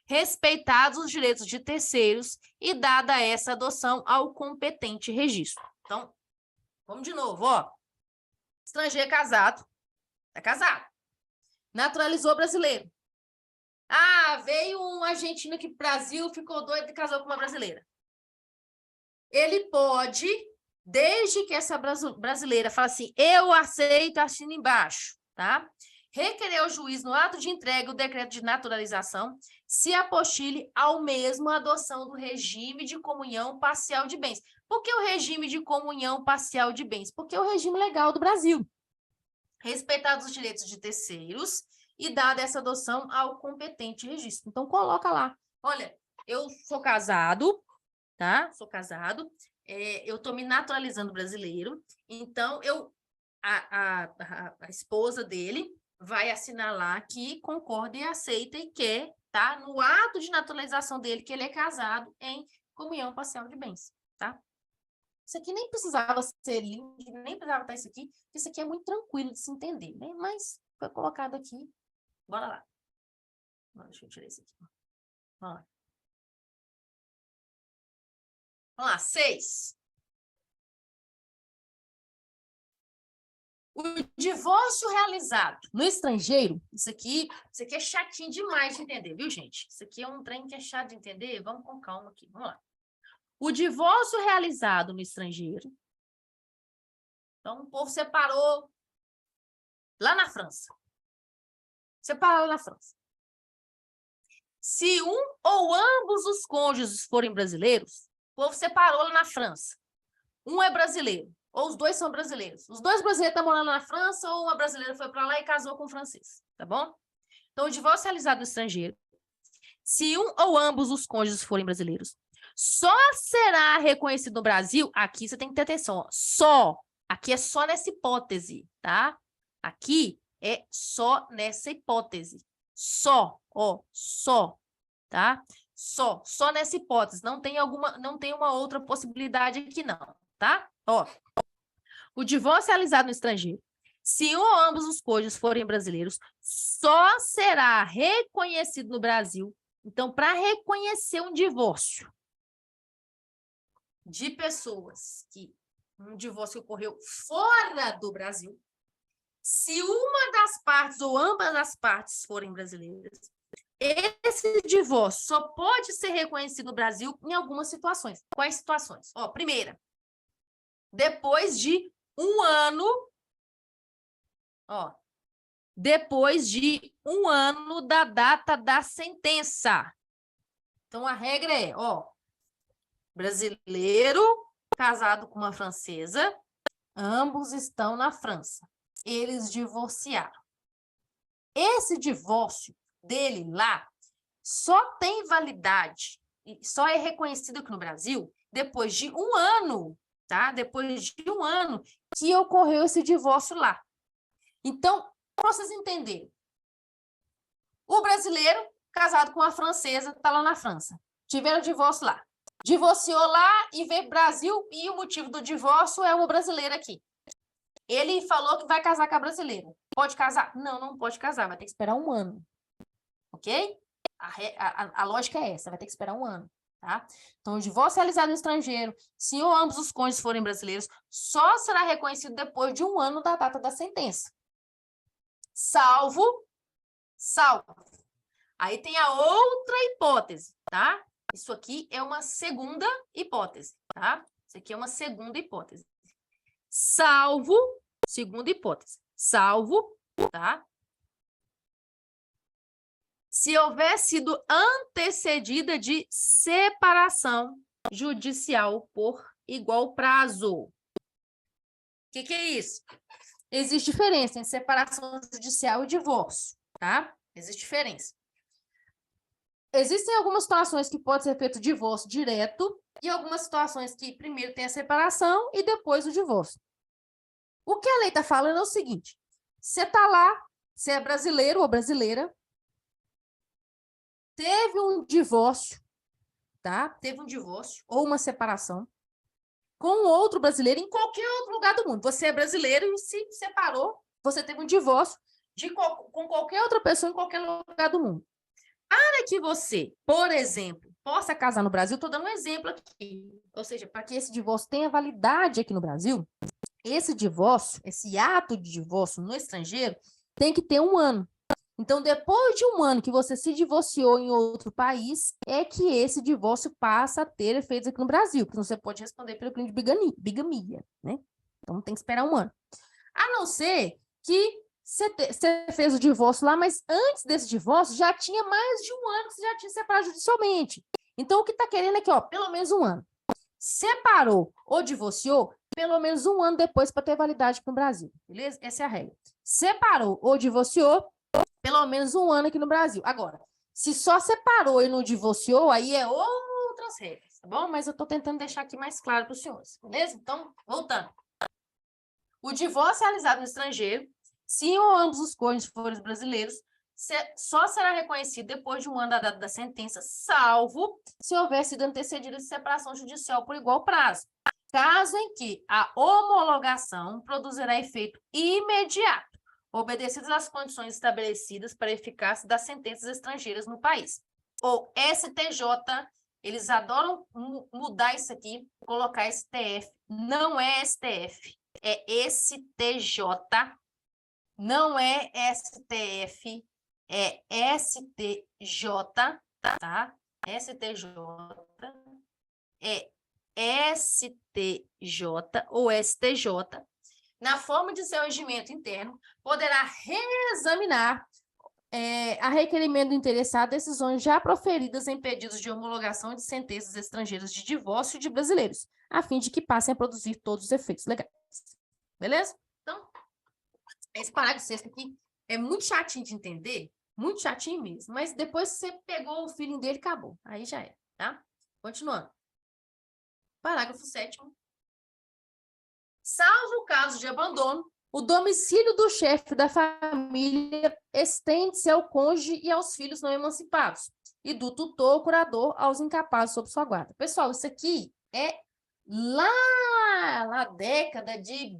respeitados os direitos de terceiros e dada essa adoção ao competente registro. Então, vamos de novo, ó. Estrangeiro casado, tá casado. Naturalizou brasileiro. Veio um argentino aqui pro Brasil, ficou doido e casou com uma brasileira. Ele pode, desde que essa brasileira fale assim, eu aceito, assina embaixo, tá? requerer ao juiz, no ato de entrega, o decreto de naturalização, se apostile ao mesmo a adoção do regime de comunhão parcial de bens. Por que o regime de comunhão parcial de bens? Porque é o regime legal do Brasil. Respeitados os direitos de terceiros e dada essa adoção ao competente registro. Então, coloca lá. Olha, eu sou casado, tá? Sou casado. Eu estou me naturalizando brasileiro. Então, a esposa dele vai assinar lá que concorda e aceita e quer, tá? No ato de naturalização dele, que ele é casado em comunhão parcial de bens, tá? Isso aqui nem precisava ser lindo, nem precisava estar isso aqui. Isso aqui é muito tranquilo de se entender, né? Mas foi colocado aqui. Bora lá. Deixa eu tirar isso aqui. Vamos lá. Vamos lá, 6. O divórcio realizado no estrangeiro, isso aqui é chatinho demais de entender, viu, gente? Isso aqui é um trem que é chato de entender. Vamos com calma aqui. Vamos lá. O divórcio realizado no estrangeiro. Então, o povo separou lá na França. Separou lá na França. Se um ou ambos os cônjuges forem brasileiros, o povo separou lá na França. Um é brasileiro, ou os dois são brasileiros. Os dois brasileiros estão morando na França, ou uma brasileira foi para lá e casou com um francês, tá bom? Então, o divórcio realizado no estrangeiro, se um ou ambos os cônjuges forem brasileiros, só será reconhecido no Brasil, aqui você tem que ter atenção, ó, só, aqui é só nessa hipótese, tá? Aqui é só nessa hipótese, só, ó, só, tá? Só nessa hipótese, não tem uma outra possibilidade aqui não, tá? Ó, o divórcio realizado no estrangeiro, se um ou ambos os cônjuges forem brasileiros, só será reconhecido no Brasil. Então, para reconhecer um divórcio de pessoas que um divórcio ocorreu fora do Brasil, se uma das partes ou ambas as partes forem brasileiras, esse divórcio só pode ser reconhecido no Brasil em algumas situações. Quais situações? Ó, primeira, depois de um ano, ó, depois de um ano da data da sentença. Então, a regra é, ó, brasileiro casado com uma francesa, ambos estão na França. Eles divorciaram. Esse divórcio dele lá só tem validade, só é reconhecido aqui no Brasil depois de um ano, tá? Depois de um ano que ocorreu esse divórcio lá. Então, para vocês entenderem, o brasileiro casado com a francesa está lá na França. Tiveram divórcio lá. Divorciou lá e veio pro Brasil e o motivo do divórcio é uma brasileira aqui. Ele falou que vai casar com a brasileira. Pode casar? Não, não pode casar. Vai ter que esperar um ano. Ok? A lógica é essa. Vai ter que esperar um ano. Tá? Então, o divórcio realizado no estrangeiro, se ou ambos os cônjuges forem brasileiros, só será reconhecido depois de um ano da data da sentença. Salvo. Aí tem a outra hipótese, tá? Isso aqui é uma segunda hipótese, tá? Isso aqui é uma segunda hipótese. Salvo, segunda hipótese, salvo, tá? Se houver sido antecedida de separação judicial por igual prazo. O que é isso? Existe diferença entre separação judicial e divórcio, tá? Existe diferença. Existem algumas situações que pode ser feito divórcio direto e algumas situações que primeiro tem a separação e depois o divórcio. O que a lei está falando é o seguinte: você está lá, você é brasileiro ou brasileira, teve um divórcio, tá? Teve um divórcio ou uma separação com outro brasileiro em qualquer outro lugar do mundo. Você é brasileiro e se separou, você teve um divórcio com qualquer outra pessoa em qualquer lugar do mundo. Para que você, por exemplo, possa casar no Brasil, estou dando um exemplo aqui, ou seja, para que esse divórcio tenha validade aqui no Brasil, esse divórcio, esse ato de divórcio no estrangeiro, tem que ter um ano. Então, depois de um ano que você se divorciou em outro país, é que esse divórcio passa a ter efeitos aqui no Brasil, porque você pode responder pelo crime de bigamia, né? Então, tem que esperar um ano. A não ser que Você fez o divórcio lá, mas antes desse divórcio já tinha mais de um ano que você já tinha separado judicialmente. Então, o que está querendo aqui, ó, pelo menos um ano. Separou ou divorciou, pelo menos um ano depois para ter validade aqui no Brasil, beleza? Essa é a regra. Separou ou divorciou, pelo menos um ano aqui no Brasil. Agora, se só separou e não divorciou, aí é outras regras, tá bom? Mas eu estou tentando deixar aqui mais claro para os senhores, beleza? Então, voltando. O divórcio realizado no estrangeiro, se um ou ambos os cônjuges forem brasileiros, só será reconhecido depois de um ano da data da sentença, salvo se houver sido antecedida de separação judicial por igual prazo. Caso em que a homologação produzirá efeito imediato, obedecidas às condições estabelecidas para a eficácia das sentenças estrangeiras no país. Ou STJ, eles adoram mudar isso aqui, colocar STF. Não é STF, é STJ, não é STF, é STJ, tá? STJ, é STJ ou STJ, na forma de seu regimento interno, poderá reexaminar a requerimento do interessado decisões já proferidas em pedidos de homologação de sentenças estrangeiras de divórcio de brasileiros, a fim de que passem a produzir todos os efeitos legais. Beleza? Então, esse parágrafo 6º aqui é muito chatinho de entender, muito chatinho mesmo, mas depois que você pegou o feeling dele, acabou. Aí já é, tá? Continuando. Parágrafo 7º. Salvo o caso de abandono, o domicílio do chefe da família estende-se ao cônjuge e aos filhos não emancipados, e do tutor ou curador aos incapazes sob sua guarda. Pessoal, isso aqui é lá na década de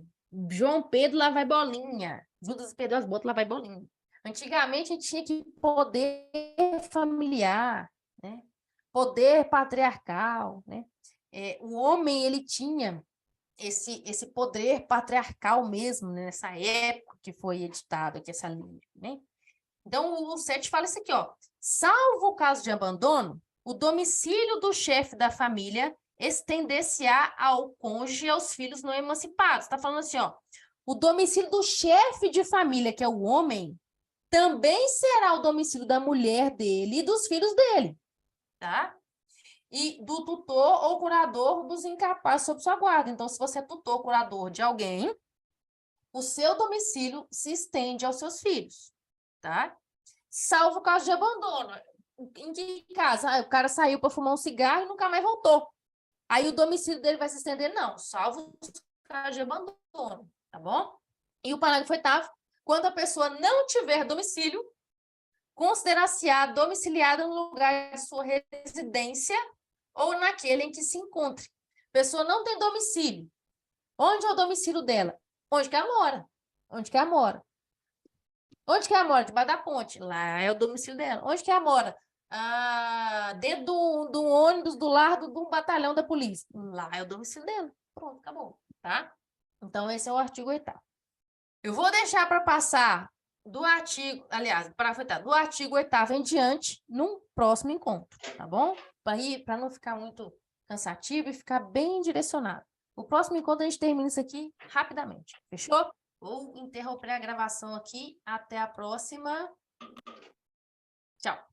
João Pedro lá vai bolinha. Judas perdeu as botas, lá vai bolinha. Antigamente a gente tinha que poder familiar, né? Poder patriarcal, né? O homem ele tinha esse poder patriarcal mesmo, né, nessa época que foi editado aqui essa lei, né? Então, o 7 fala isso aqui, ó. Salvo o caso de abandono, o domicílio do chefe da família estender-se-á ao cônjuge e aos filhos não emancipados. Está falando assim, ó. O domicílio do chefe de família, que é o homem, também será o domicílio da mulher dele e dos filhos dele, tá? E do tutor ou curador dos incapazes sob sua guarda. Então, se você é tutor ou curador de alguém, o seu domicílio se estende aos seus filhos, tá? Salvo o caso de abandono. Em que caso? O cara saiu para fumar um cigarro e nunca mais voltou. Aí o domicílio dele vai se estender? Não, salvo os casos de abandono, tá bom? E o parágrafo 8º, quando a pessoa não tiver domicílio, considerar-se-á domiciliada no lugar de sua residência ou naquele em que se encontre. A pessoa não tem domicílio. Onde é o domicílio dela? Onde que ela mora. Onde que ela mora? Onde que ela mora? Debaixo da ponte. Lá é o domicílio dela. Onde que ela mora? Dentro do ônibus do lado de um batalhão da polícia. Lá é o domicílio dela. Pronto, acabou. Tá? Então, esse é o artigo 8º. Eu vou deixar para passar do artigo, aliás, do artigo 8º em diante, num próximo encontro, tá bom? Para não ficar muito cansativo e ficar bem direcionado. No próximo encontro a gente termina isso aqui rapidamente. Fechou? Vou interromper a gravação aqui. Até a próxima. Tchau.